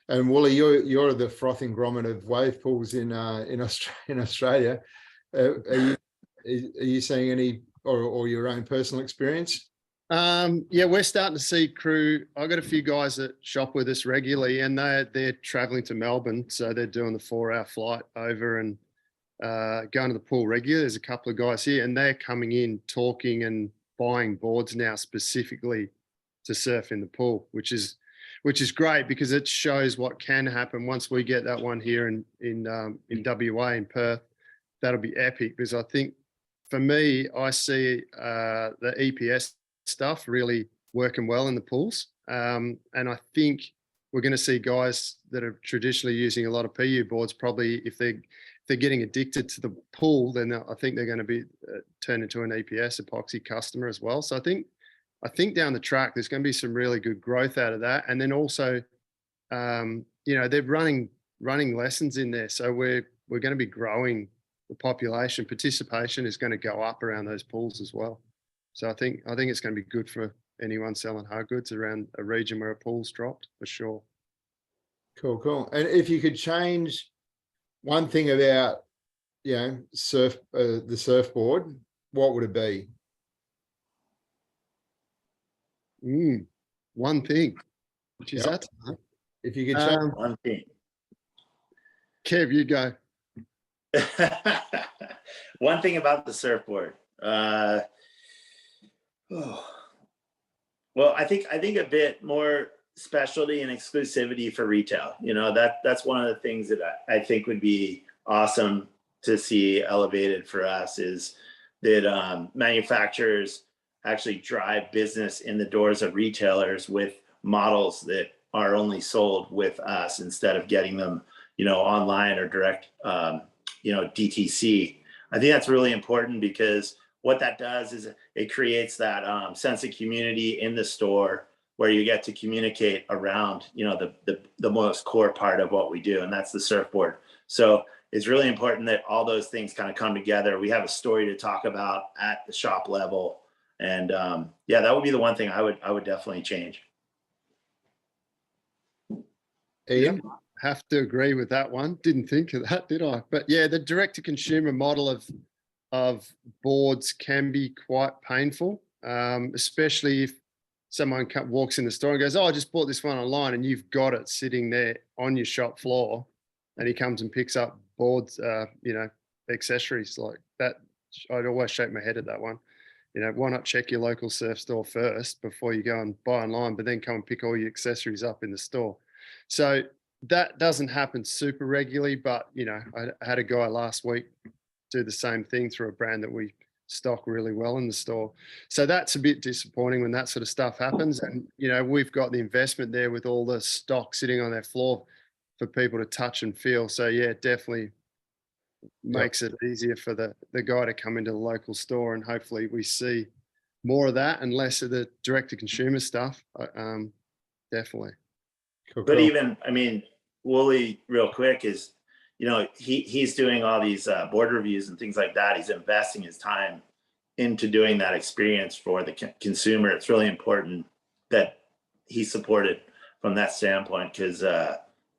And Wooly, you're the frothing grommet of wave pools in Australia. Are you seeing any or your own personal experience? Yeah, we're starting to see crew. I've got a few guys that shop with us regularly, and they're traveling to Melbourne, so they're doing the 4-hour flight over and going to the pool regularly. There's a couple of guys here, and they're coming in talking and buying boards now specifically to surf in the pool, which is great because it shows what can happen once we get that one here in WA in Perth. That'll be epic because I think for me, I see the EPS stuff really working well in the pools. And I think we're going to see guys that are traditionally using a lot of PU boards, probably if they're getting addicted to the pool, then I think they're going to be turned into an EPS epoxy customer as well. So I think down the track, there's going to be some really good growth out of that. And then also, they're running lessons in there. So we're going to be growing the population. Participation is going to go up around those pools as well. So I think it's going to be good for anyone selling hard goods around a region where a pool's dropped, for sure. Cool. And if you could change one thing about, the surfboard, what would it be? One thing. Which is that? If you could change One thing. Kev, you go. One thing about the surfboard. Well, I think a bit more specialty and exclusivity for retail. That's one of the things that I think would be awesome to see elevated for us is that manufacturers actually drive business in the doors of retailers with models that are only sold with us instead of getting them, online or direct, DTC. I think that's really important because what that does is it creates that sense of community in the store where you get to communicate around, the most core part of what we do, and that's the surfboard. So it's really important that all those things kind of come together. We have a story to talk about at the shop level, and that would be the one thing I would definitely change. Ian? Have to agree with that one. Didn't think of that, did I? But yeah, the direct to consumer model of boards can be quite painful, especially if someone walks in the store and goes, "Oh, I just bought this one online," and you've got it sitting there on your shop floor, and he comes and picks up boards, accessories like that. I'd always shake my head at that one. Why not check your local surf store first before you go and buy online, but then come and pick all your accessories up in the store? So that doesn't happen super regularly, but I had a guy last week do the same thing through a brand that we stock really well in the store. So that's a bit disappointing when that sort of stuff happens. And, we've got the investment there with all the stock sitting on their floor for people to touch and feel. So yeah, it definitely makes it easier for the guy to come into the local store, and hopefully we see more of that and less of the direct to consumer stuff. Definitely. Cool. But even, Wooly, real quick, is, he's doing all these board reviews and things like that. He's investing his time into doing that experience for the consumer. It's really important that he's supported from that standpoint because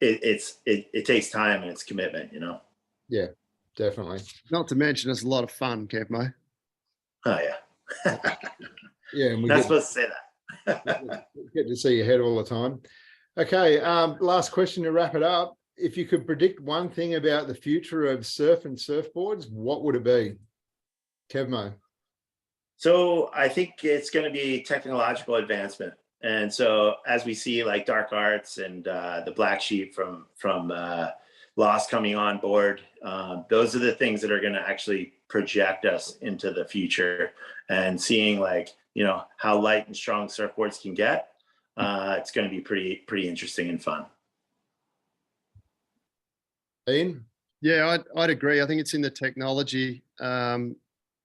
it takes time and it's commitment, Yeah, definitely. Not to mention it's a lot of fun, Kevmo. Oh yeah. Yeah, and we Not supposed to say that. get to see your head all the time. Okay, last question to wrap it up. If you could predict one thing about the future of surf and surfboards, what would it be? Kevmo. So I think it's going to be technological advancement. And so as we see like Dark Arts and the Black Sheep from Lost coming on board, those are the things that are going to actually project us into the future, and seeing how light and strong surfboards can get. It's going to be pretty interesting and fun. Ian? Yeah, I'd agree. I think it's in the technology,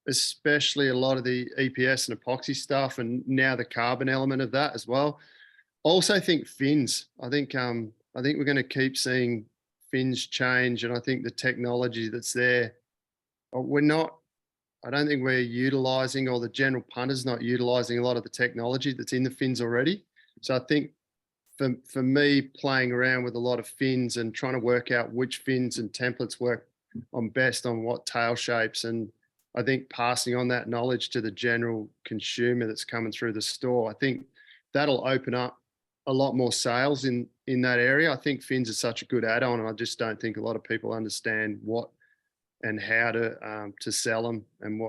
especially a lot of the EPS and epoxy stuff, and now the carbon element of that as well. I also think fins. I think we're going to keep seeing fins change, and I think the technology that's there, I don't think we're utilizing, or the general punter's not utilizing a lot of the technology that's in the fins already. So I think for me, playing around with a lot of fins and trying to work out which fins and templates work on best on what tail shapes. And I think passing on that knowledge to the general consumer that's coming through the store, I think that'll open up a lot more sales in that area. I think fins are such a good add-on, and I just don't think a lot of people understand what and how to sell them, and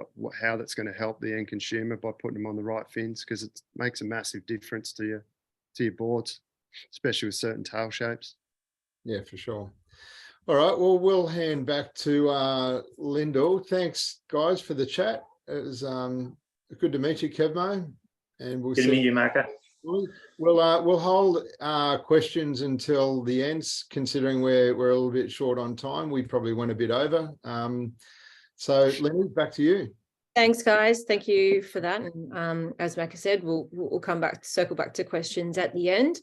how that's going to help the end consumer by putting them on the right fins, because it makes a massive difference to your boards, especially with certain tail shapes. Yeah, for sure. All right, well, we'll hand back to Lyndall. Thanks, guys, for the chat. It was good to meet you, Kevmo. And we'll Good to meet you, Macca. We'll hold questions until the end, considering we're a little bit short on time. We probably went a bit over. So, Lyndall, back to you. Thanks, guys. Thank you for that. And as Macca said, we'll circle back to questions at the end.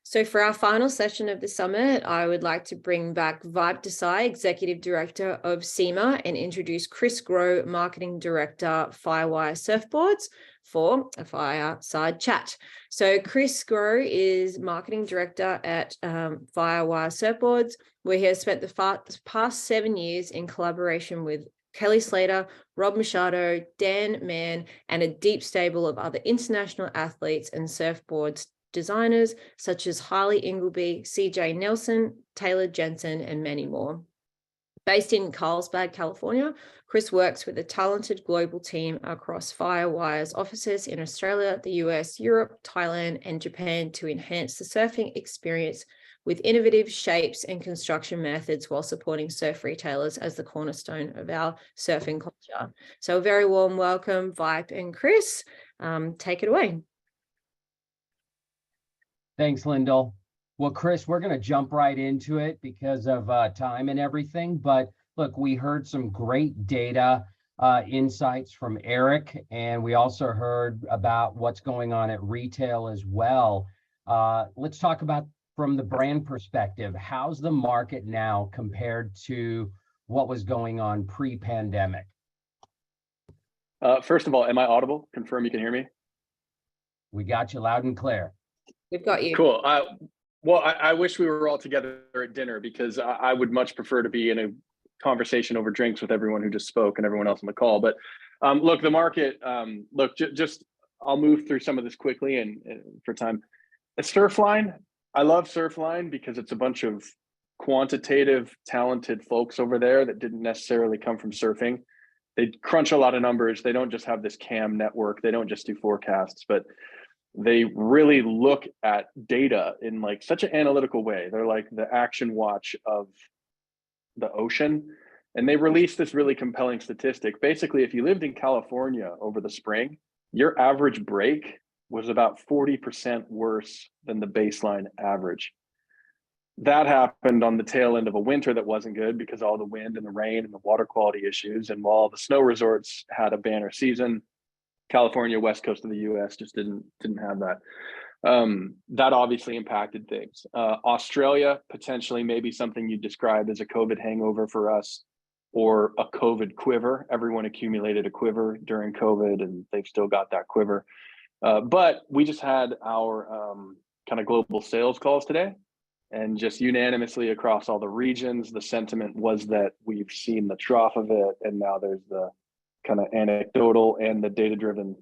So for our final session of the summit, I would like to bring back Vibe Desai, Executive Director of SIMA, and introduce Chris Grow, Marketing Director, Firewire Surfboards, for a fireside chat. So Chris Grow is Marketing Director at Firewire Surfboards, where he has spent the past 7 years in collaboration with Kelly Slater, Rob Machado, Dan Mann, and a deep stable of other international athletes and surfboards designers such as Harley Ingleby, CJ Nelson, Taylor Jensen, and many more. Based in Carlsbad, California, Chris works with a talented global team across Firewire's offices in Australia, the US, Europe, Thailand, and Japan to enhance the surfing experience with innovative shapes and construction methods while supporting surf retailers as the cornerstone of our surfing culture. So a very warm welcome, Vibe and Chris. Take it away. Thanks, Lyndall. Well, Chris, we're going to jump right into it because of time and everything. But look, we heard some great data insights from Eric, and we also heard about what's going on at retail as well. Let's talk about from the brand perspective. How's the market now compared to what was going on pre-pandemic? First of all, am I audible? Confirm you can hear me. We got you loud and clear. We've got you. Cool. Well, I wish we were all together at dinner, because I would much prefer to be in a conversation over drinks with everyone who just spoke and everyone else on the call. But look, the market, just I'll move through some of this quickly and for time. Surfline, I love Surfline because it's a bunch of quantitative, talented folks over there that didn't necessarily come from surfing. They crunch a lot of numbers. They don't just have this CAM network. They don't just do forecasts, but they really look at data in like such an analytical way. They're like the Action Watch of the ocean. And they released this really compelling statistic. Basically, if you lived in California over the spring, your average break was about 40% worse than the baseline average. That happened on the tail end of a winter that wasn't good because all the wind and the rain and the water quality issues. And while the snow resorts had a banner season, California, west coast of the US just didn't have that. That obviously impacted things. Australia, potentially maybe something you describe as a COVID hangover for us, or a COVID quiver. Everyone accumulated a quiver during COVID and they've still got that quiver. But we just had our kind of global sales calls today, and just unanimously across all the regions, the sentiment was that we've seen the trough of it, and now there's the kind of anecdotal and the data-driven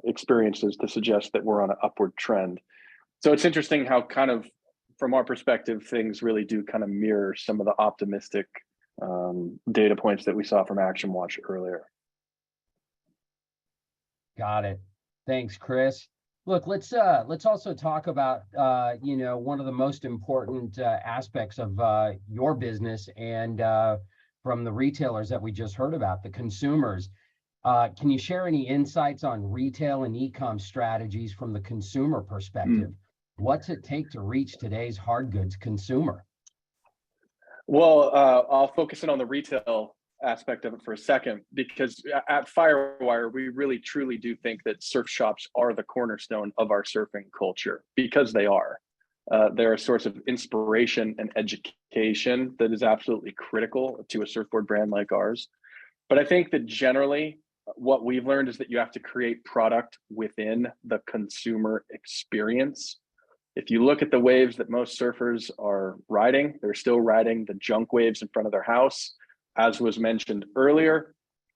experiences to suggest that we're on an upward trend. So it's interesting how kind of, from our perspective, things really do kind of mirror some of the optimistic data points that we saw from Action Watch earlier. Got it. Thanks, Chris. Look, let's also talk about one of the most important aspects of your business and from the retailers that we just heard about, the consumers. Can you share any insights on retail and e-com strategies from the consumer perspective? What's it take to reach today's hard goods consumer? Well, I'll focus in on the retail aspect of it for a second, because at Firewire, we really truly do think that surf shops are the cornerstone of our surfing culture, because they are. They're a source of inspiration and education that is absolutely critical to a surfboard brand like ours. But I think that generally what we've learned is that you have to create product within the consumer experience. If you look at the waves that most surfers are riding, they're still riding the junk waves in front of their house. As was mentioned earlier,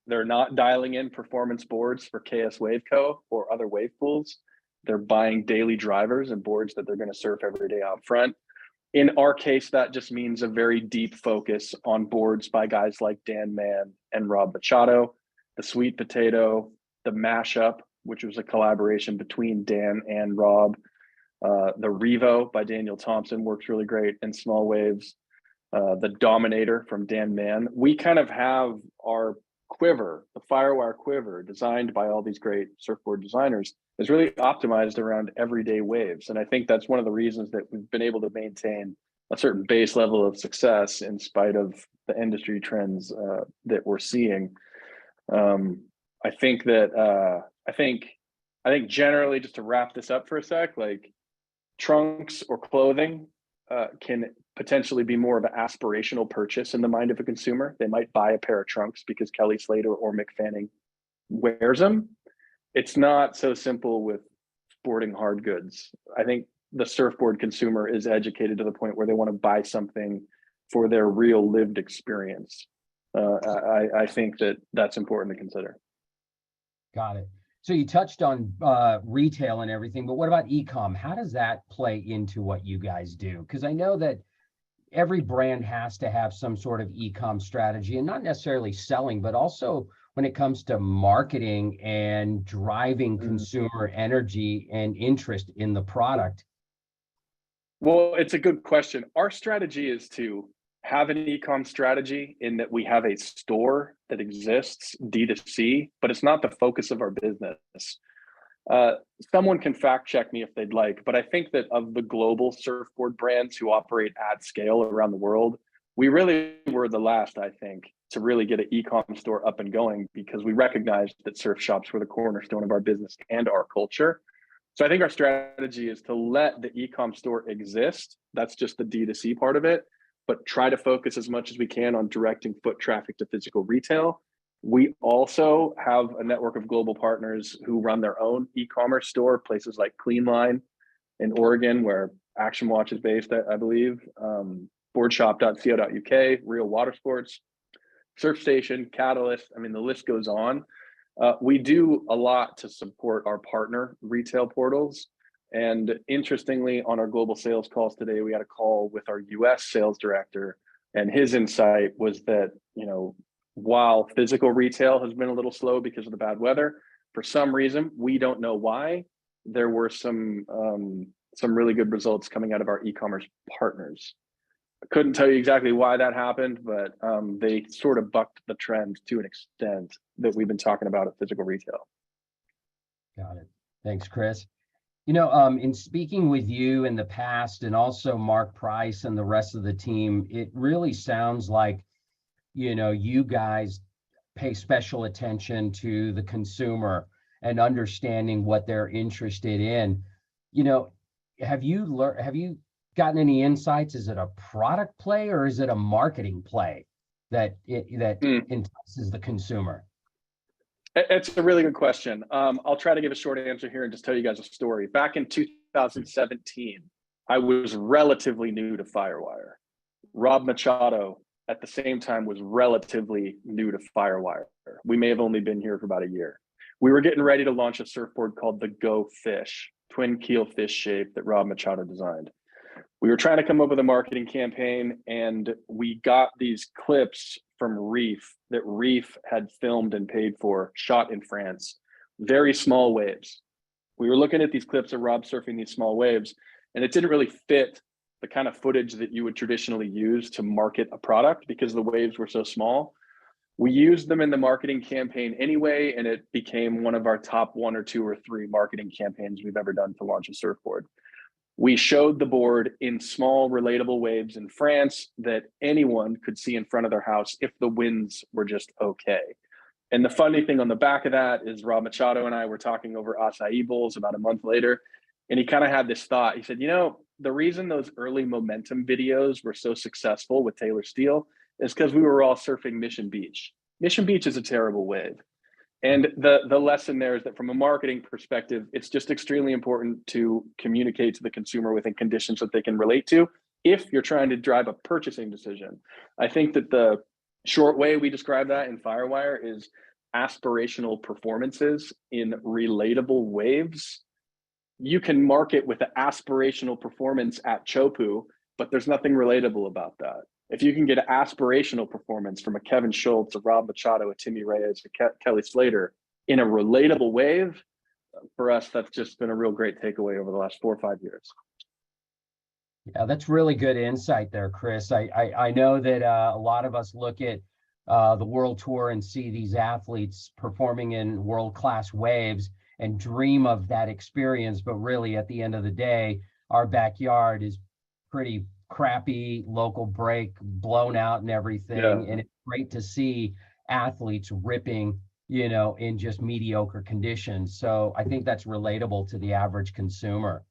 they're not dialing in performance boards for KS Wave Co. or other wave pools. They're buying daily drivers and boards that they're going to surf every day out front. In our case, that just means a very deep focus on boards by guys like Dan Mann and Rob Machado, the Sweet Potato, the Mashup, which was a collaboration between Dan and Rob. The Revo by Daniel Thompson works really great in small waves. The Dominator from Dan Mann. We kind of have our quiver, the Firewire quiver, designed by all these great surfboard designers, is really optimized around everyday waves. And I think that's one of the reasons that we've been able to maintain a certain base level of success in spite of the industry trends that we're seeing. I think generally, just to wrap this up for a sec, like trunks or clothing can potentially be more of an aspirational purchase in the mind of a consumer. They might buy a pair of trunks because Kelly Slater or Mick Fanning wears them. It's not so simple with sporting hard goods. I think the surfboard consumer is educated to the point where they want to buy something for their real lived experience. I think that that's important to consider. Got it. So you touched on retail and everything, but what about e-com? How does that play into what you guys do? Because I know that every brand has to have some sort of e-com strategy, and not necessarily selling, but also when it comes to marketing and driving consumer energy and interest in the product. Well, it's a good question. Our strategy is to have an e-com strategy in that we have a store that exists D2C, but it's not the focus of our business. Someone can fact check me if they'd like, but I think that of the global surfboard brands who operate at scale around the world, we really were the last, I think, to really get an e-com store up and going, because we recognized that surf shops were the cornerstone of our business and our culture. So I think our strategy is to let the e-com store exist. That's just the D2C part of it, but try to focus as much as we can on directing foot traffic to physical retail. We also have a network of global partners who run their own e-commerce store, places like Cleanline in Oregon, where Action Watch is based, I believe, boardshop.co.uk, Real Water Sports, SurfStation, Catalyst. I mean, the list goes on. We do a lot to support our partner retail portals. And interestingly, on our global sales calls today, we had a call with our US sales director, and his insight was that, you know, while physical retail has been a little slow because of the bad weather, for some reason, we don't know why, there were some really good results coming out of our e-commerce partners. I couldn't tell you exactly why that happened, but they sort of bucked the trend to an extent that we've been talking about at physical retail. Got it. Thanks, Chris. You know, in speaking with you in the past, and also Mark Price and the rest of the team, it really sounds like, you know, you guys pay special attention to the consumer and understanding what they're interested in. You know, have you gotten any insights? Is it a product play or is it a marketing play that entices the consumer? It's a really good question. I'll try to give a short answer here and just tell you guys a story. Back in 2017, I was relatively new to Firewire. Rob Machado at the same time was relatively new to Firewire. We may have only been here for about a year. We were getting ready to launch a surfboard called the Go Fish, twin keel fish shape that Rob Machado designed. We were trying to come up with a marketing campaign, and we got these clips from Reef that Reef had filmed and paid for, shot in France, very small waves. We were looking at these clips of Rob surfing these small waves, and it didn't really fit the kind of footage that you would traditionally use to market a product because the waves were so small. We used them in the marketing campaign anyway, and it became one of our top 1 or 2 or 3 marketing campaigns we've ever done to launch a surfboard. We showed the board in small, relatable waves in France that anyone could see in front of their house if the winds were just okay. And the funny thing on the back of that is Rob Machado and I were talking over acai bowls about a month later, and he kind of had this thought. He said, you know, the reason those early momentum videos were so successful with Taylor Steele is because we were all surfing Mission Beach. Mission Beach is a terrible wave. And the lesson there is that from a marketing perspective, it's just extremely important to communicate to the consumer within conditions that they can relate to if you're trying to drive a purchasing decision. I think that the short way we describe that in Firewire is aspirational performances in relatable waves. You can market with the aspirational performance at Chopu, but there's nothing relatable about that. If you can get an aspirational performance from a Kevin Schultz, a Rob Machado, a Timmy Reyes, a Kelly Slater in a relatable wave, for us, that's just been a real great takeaway over the last 4 or 5 years. Yeah, that's really good insight there, Chris. I know that a lot of us look at the World Tour and see these athletes performing in world-class waves and dream of that experience, but really at the end of the day, our backyard is pretty crappy local break, blown out and everything. Yeah. And it's great to see athletes ripping, you know, in just mediocre conditions. So I think that's relatable to the average consumer.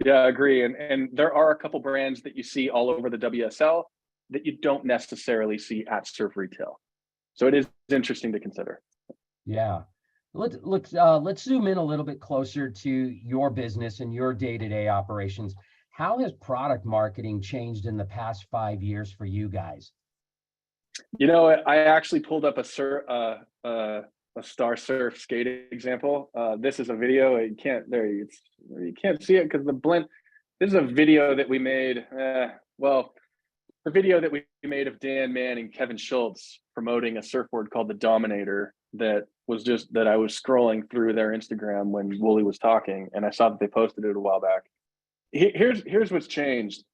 Yeah, I agree. And there are a couple brands that you see all over the WSL that you don't necessarily see at Surf Retail. So it is interesting to consider. Yeah. Let's zoom in a little bit closer to your business and your day-to-day operations. How has product marketing changed in the past 5 years for you guys? You know, I actually pulled up a Star Surf skate example. This is a video. You can't see it because the blend. This is a video that we made. The video that we made of Dan Mann and Kevin Schultz promoting a surfboard called the Dominator. That I was scrolling through their Instagram when Wooly was talking, and I saw that they posted it a while back. Here's what's changed.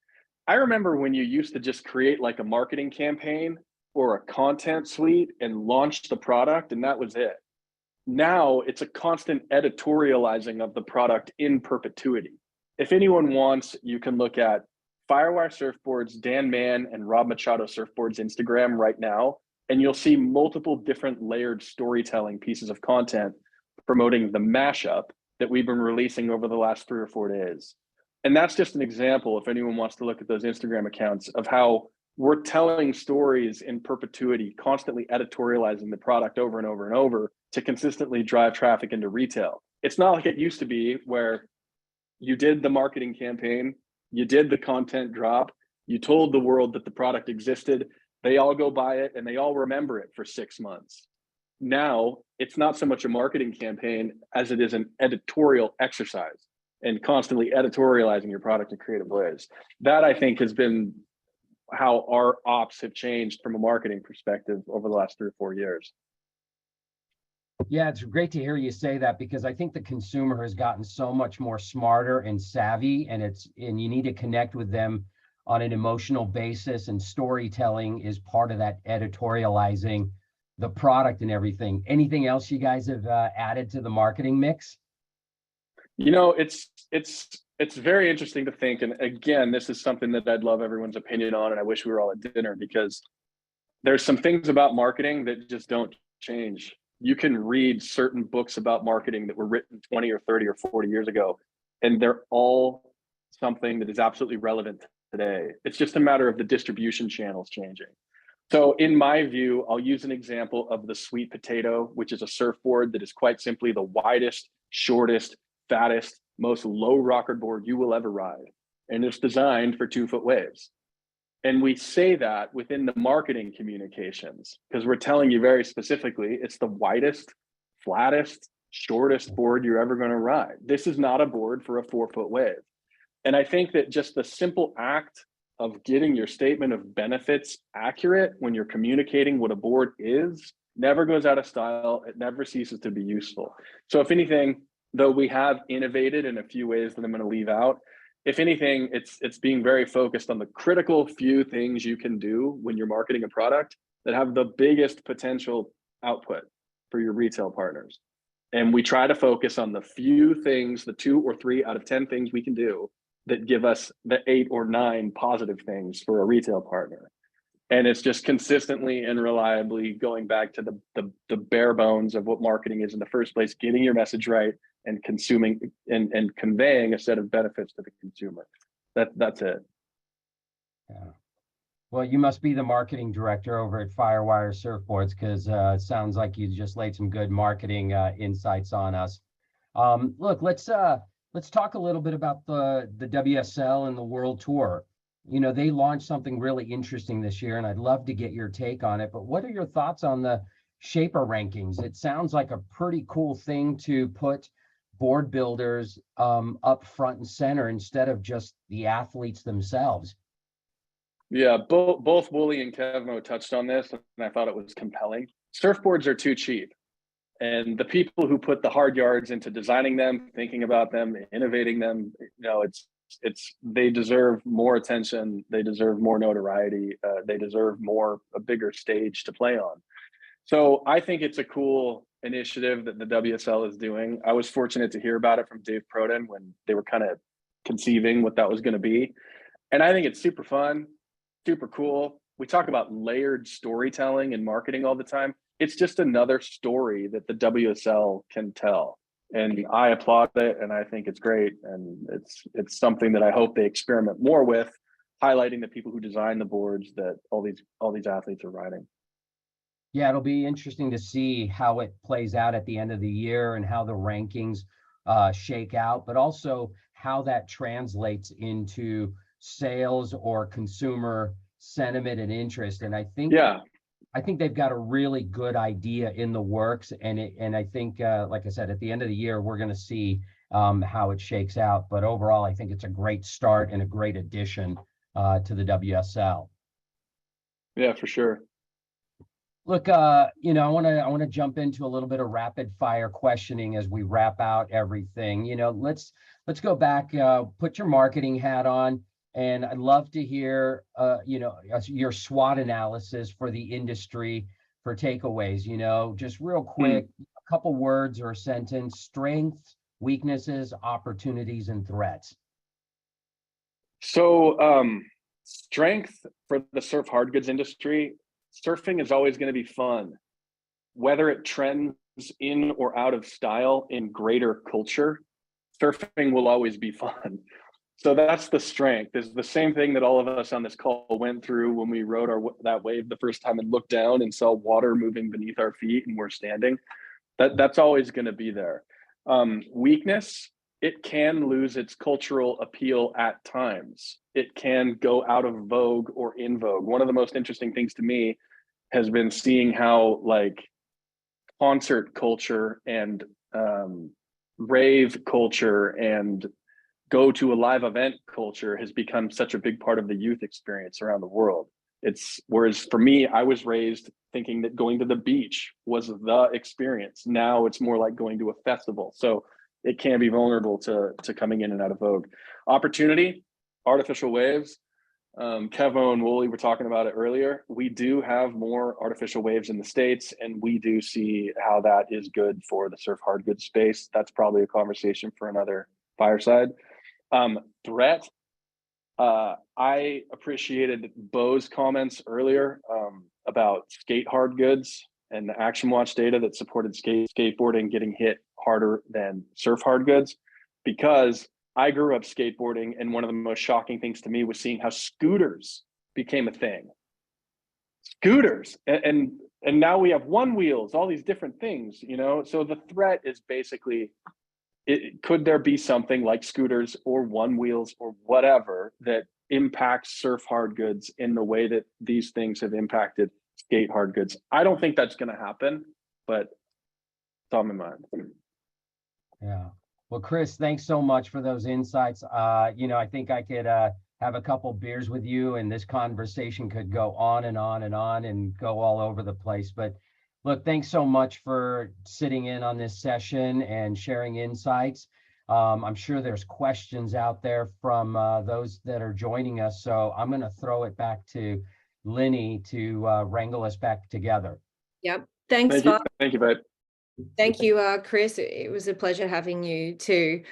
I remember when you used to just create like a marketing campaign or a content suite and launch the product, and that was it. Now it's a constant editorializing of the product in perpetuity. If anyone wants, you can look at Firewire Surfboards, Dan Mann and Rob Machado Surfboards Instagram right now, and you'll see multiple different layered storytelling pieces of content promoting the mashup that we've been releasing over the last 3 or 4 days. And that's just an example, if anyone wants to look at those Instagram accounts, of how we're telling stories in perpetuity, constantly editorializing the product over and over and over to consistently drive traffic into retail. It's not like it used to be where you did the marketing campaign, you did the content drop, you told the world that the product existed, they all go buy it and they all remember it for 6 months. Now, it's not so much a marketing campaign as it is an editorial exercise and constantly editorializing your product in creative ways. That, I think, has been how our ops have changed from a marketing perspective over the last 3 or 4 years. Yeah, it's great to hear you say that, because I think the consumer has gotten so much more smarter and savvy, and you need to connect with them on an emotional basis, and storytelling is part of that, editorializing the product and everything. Anything else you guys have added to the marketing mix? You know, it's very interesting to think. And again, this is something that I'd love everyone's opinion on. And I wish we were all at dinner, because there's some things about marketing that just don't change. You can read certain books about marketing that were written 20 or 30 or 40 years ago, and they're all something that is absolutely relevant today. It's just a matter of the distribution channels changing. So in my view, I'll use an example of the Sweet Potato, which is a surfboard that is quite simply the widest, shortest, fattest, most low rocker board you will ever ride. And it's designed for 2-foot waves. And we say that within the marketing communications, because we're telling you very specifically, it's the widest, flattest, shortest board you're ever going to ride. This is not a board for a 4-foot wave. And I think that just the simple act of getting your statement of benefits accurate when you're communicating what a board is never goes out of style. It never ceases to be useful. So if anything, though we have innovated in a few ways that I'm going to leave out, if anything, it's being very focused on the critical few things you can do when you're marketing a product that have the biggest potential output for your retail partners. And we try to focus on the few things, the 2 or 3 out of 10 things we can do that give us the 8 or 9 positive things for a retail partner. And it's just consistently and reliably going back to the bare bones of what marketing is in the first place, getting your message right and consuming and conveying a set of benefits to the consumer. That's it. Yeah. Well, you must be the marketing director over at Firewire Surfboards, because it sounds like you just laid some good marketing insights on us. Look, let's talk a little bit about the WSL and the World Tour. You know, they launched something really interesting this year, and I'd love to get your take on it. But what are your thoughts on the Shaper rankings? It sounds like a pretty cool thing to put board builders up front and center instead of just the athletes themselves. Yeah, both Wooly and Kevmo touched on this, and I thought it was compelling. Surfboards are too cheap. And the people who put the hard yards into designing them, thinking about them, innovating them, you know, they deserve more attention. They deserve more notoriety. They deserve a bigger stage to play on. So I think it's a cool initiative that the WSL is doing. I was fortunate to hear about it from Dave Proden when they were kind of conceiving what that was going to be. And I think it's super fun, super cool. We talk about layered storytelling and marketing all the time. It's just another story that the WSL can tell. And I applaud it, and I think it's great. And it's something that I hope they experiment more with, highlighting the people who design the boards that all these athletes are riding. Yeah, it'll be interesting to see how it plays out at the end of the year and how the rankings shake out, but also how that translates into sales or consumer sentiment and interest. And I think they've got a really good idea in the works, and I think, like I said, at the end of the year, we're going to see how it shakes out. But overall, I think it's a great start and a great addition to the WSL. Yeah, for sure. Look, you know, I want to jump into a little bit of rapid fire questioning as we wrap out everything. You know, let's go back, put your marketing hat on. And I'd love to hear, you know, your SWOT analysis for the industry for takeaways, you know, just real quick, a couple words or a sentence: strengths, weaknesses, opportunities, and threats. So strength for the surf hardgoods industry, surfing is always going to be fun. Whether it trends in or out of style in greater culture, surfing will always be fun. So that's the strength. Is the same thing that all of us on this call went through when we rode that wave the first time and looked down and saw water moving beneath our feet and we're standing. That's always going to be there. Weakness, it can lose its cultural appeal at times. It can go out of vogue or in vogue. One of the most interesting things to me has been seeing how like concert culture and rave culture and go to a live event culture has become such a big part of the youth experience around the world. Whereas for me, I was raised thinking that going to the beach was the experience. Now it's more like going to a festival. So it can be vulnerable to coming in and out of vogue. Opportunity, artificial waves. Kevmo and Wooly were talking about it earlier. We do have more artificial waves in the States, and we do see how that is good for the surf hardgoods space. That's probably a conversation for another fireside. Threat. I appreciated Bo's comments earlier about skate hardgoods and the Action Watch data that supported skateboarding getting hit harder than surf hardgoods, because I grew up skateboarding, and one of the most shocking things to me was seeing how scooters became a thing. Scooters, and now we have one wheels, all these different things, you know. So the threat is basically, could there be something like scooters or one wheels or whatever that impacts surf hardgoods in the way that these things have impacted skate hardgoods? I don't think that's going to happen, but it's on my mind. Yeah. Well, Chris, thanks so much for those insights. You know, I think I could have a couple beers with you, and this conversation could go on and on and on and go all over the place. But look, thanks so much for sitting in on this session and sharing insights. I'm sure there's questions out there from those that are joining us. So I'm going to throw it back to Linny to wrangle us back together. Yep. Thanks, Thank you, babe. Thank you, Chris. It was a pleasure having you too.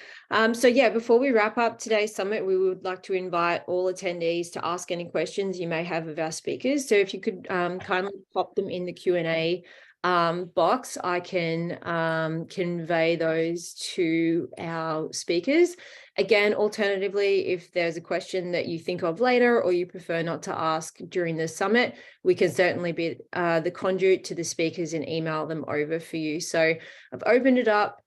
So yeah, before we wrap up today's summit, we would like to invite all attendees to ask any questions you may have of our speakers. So if you could kindly pop them in the Q&A box, I can convey those to our speakers. Again, alternatively, if there's a question that you think of later or you prefer not to ask during the summit, we can certainly be the conduit to the speakers and email them over for you. So I've opened it up.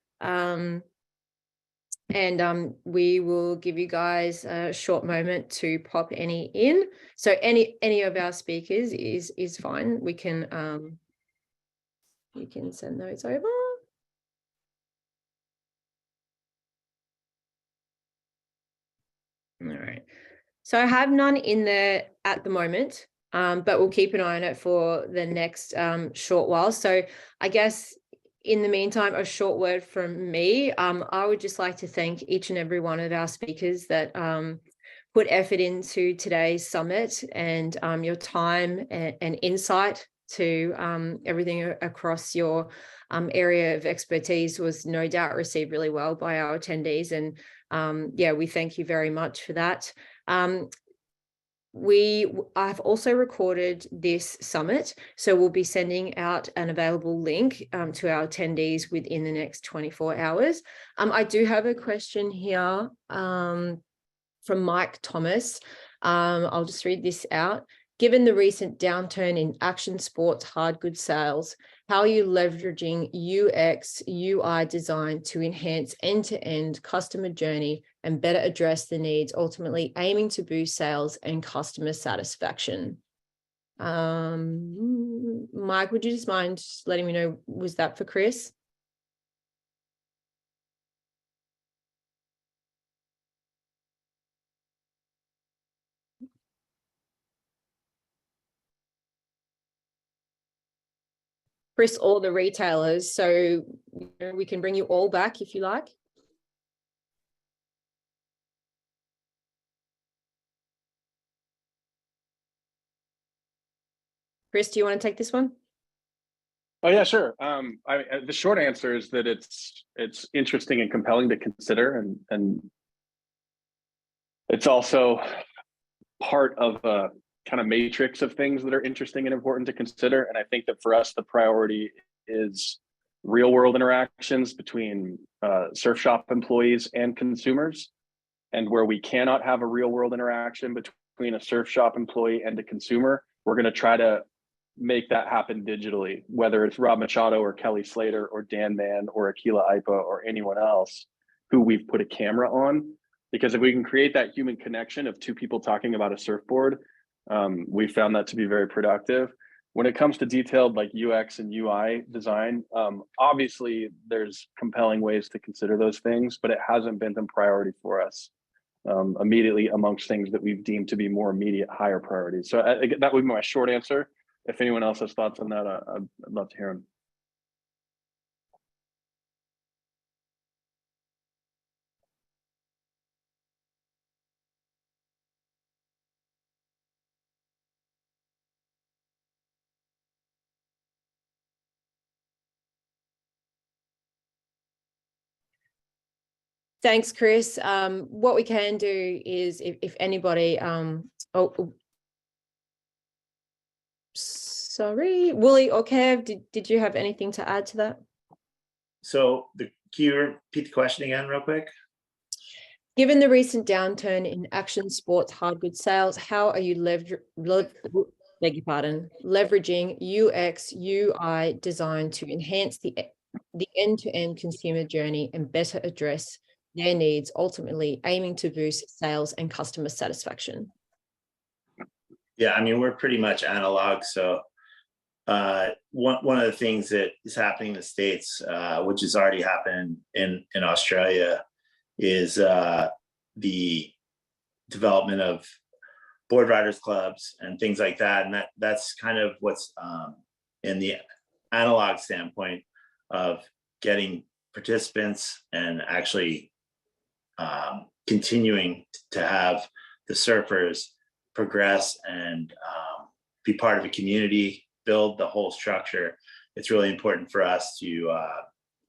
And we will give you guys a short moment to pop any in. So any of our speakers is fine. We can send those over. All right. So I have none in there at the moment, but we'll keep an eye on it for the next short while. So I guess in the meantime, a short word from me. I would just like to thank each and every one of our speakers that put effort into today's summit, and your time and insight to everything across your area of expertise was no doubt received really well by our attendees. And yeah, we thank you very much for that. I've also recorded this summit, so we'll be sending out an available link to our attendees within the next 24 hours. I do have a question here from Mike Thomas. I'll just read this out. Given the recent downturn in action sports hard goods sales, how are you leveraging UX, UI design to enhance end-to-end customer journey and better address the needs, ultimately aiming to boost sales and customer satisfaction? Mike, would you just mind just letting me know, was that for Chris? Chris, all the retailers, so we can bring you all back if you like. Chris, do you want to take this one? Oh yeah, sure. The short answer is that it's interesting and compelling to consider, and it's also part of a kind of matrix of things that are interesting and important to consider. And I think that for us, the priority is real world interactions between surf shop employees and consumers. And where we cannot have a real world interaction between a surf shop employee and a consumer, we're going to try to make that happen digitally, whether it's Rob Machado or Kelly Slater or Dan Mann or Akila Ipa or anyone else who we've put a camera on. Because if we can create that human connection of two people talking about a surfboard, we found that to be very productive. When it comes to detailed like UX and UI design, obviously there's compelling ways to consider those things, but it hasn't been a priority for us immediately amongst things that we've deemed to be more immediate higher priorities. So that would be my short answer. If anyone else has thoughts on that, I'd love to hear them. Thanks, Chris. What we can do is if anybody, sorry, Wooly or Kev, did you have anything to add to that? So can you repeat the question again real quick? Given the recent downturn in action sports hard goods sales, how are you leveraging UX, UI design to enhance the end-to-end consumer journey and better address their needs, ultimately aiming to boost sales and customer satisfaction? Yeah, I mean, we're pretty much analog. So one of the things that is happening in the States, which has already happened in Australia, is the development of board riders clubs and things like that. And that's kind of what's in the analog standpoint of getting participants and actually continuing to have the surfers progress and be part of a community, build the whole structure. It's really important for us to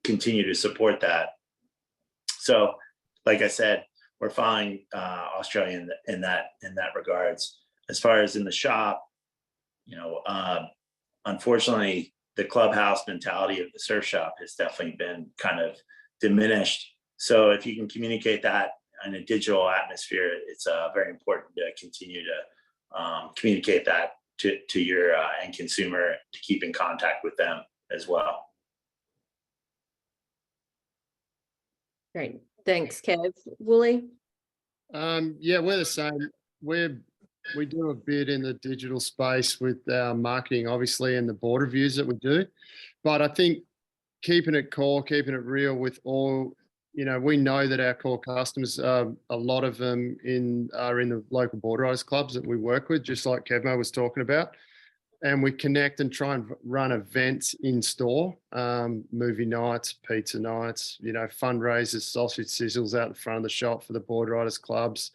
continue to support that. So, like I said, we're following Australia in that regards. As far as in the shop, you know, unfortunately, the clubhouse mentality of the surf shop has definitely been kind of diminished. So if you can communicate that in a digital atmosphere, it's very important to continue to communicate that to your end consumer, to keep in contact with them as well. Great. Thanks, Kev. Wooly? Yeah, we're the same. We do a bit in the digital space with our marketing, obviously, and the board reviews that we do. But I think keeping it core, keeping it real with all, we know that our core customers, a lot of them are in the local board riders clubs that we work with, just like Kevmo was talking about. And we connect and try and run events in store, movie nights, pizza nights, fundraisers, sausage sizzles out the front of the shop for the board riders clubs,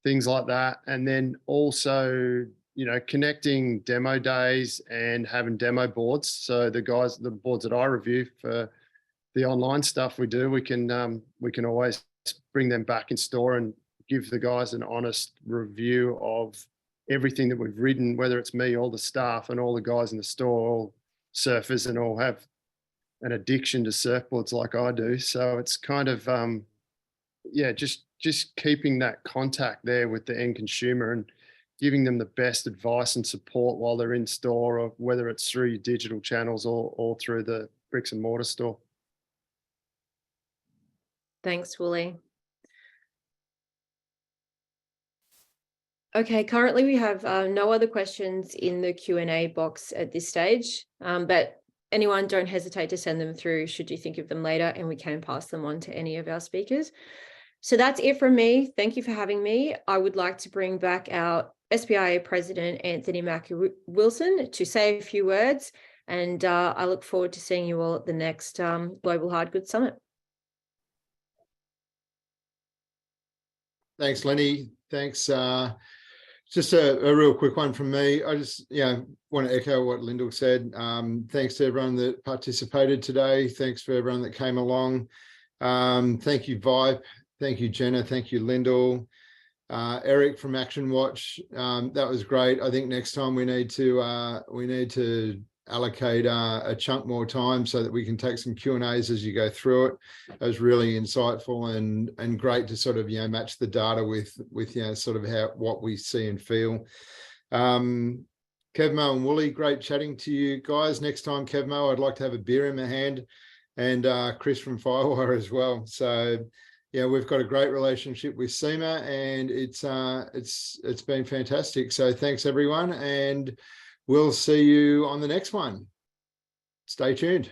things like that. And then also, connecting demo days and having demo boards. So the boards that I review for the online stuff we do, we can always bring them back in store and give the guys an honest review of everything that we've ridden, whether it's me or the staff, and all the guys in the store, all surfers, and all have an addiction to surfboards like I do. So it's kind of, just keeping that contact there with the end consumer and giving them the best advice and support while they're in store, or whether it's through your digital channels or through the bricks and mortar store. Thanks, Wooly. Okay, currently we have no other questions in the Q&A box at this stage, but anyone, don't hesitate to send them through should you think of them later, and we can pass them on to any of our speakers. So that's it from me. Thank you for having me. I would like to bring back our SBIA President, Anthony Mackey-Wilson, to say a few words, and I look forward to seeing you all at the next Global Hardgoods Summit. Thanks, Lenny. Thanks. Just a real quick one from me. I just want to echo what Lyndall said. Thanks to everyone that participated today. Thanks for everyone that came along. Thank you, Vipe. Thank you, Jenna. Thank you, Lyndall. Eric from Action Watch. That was great. I think next time we need to allocate a chunk more time so that we can take some Q&As as you go through it. It was really insightful and great to sort of match the data with sort of what we see and feel. Kevmo and Wooly, great chatting to you guys. Next time, Kevmo, I'd like to have a beer in my hand, and Chris from Firewire as well. So we've got a great relationship with SIMA, and it's been fantastic. So thanks everyone, and we'll see you on the next one. Stay tuned.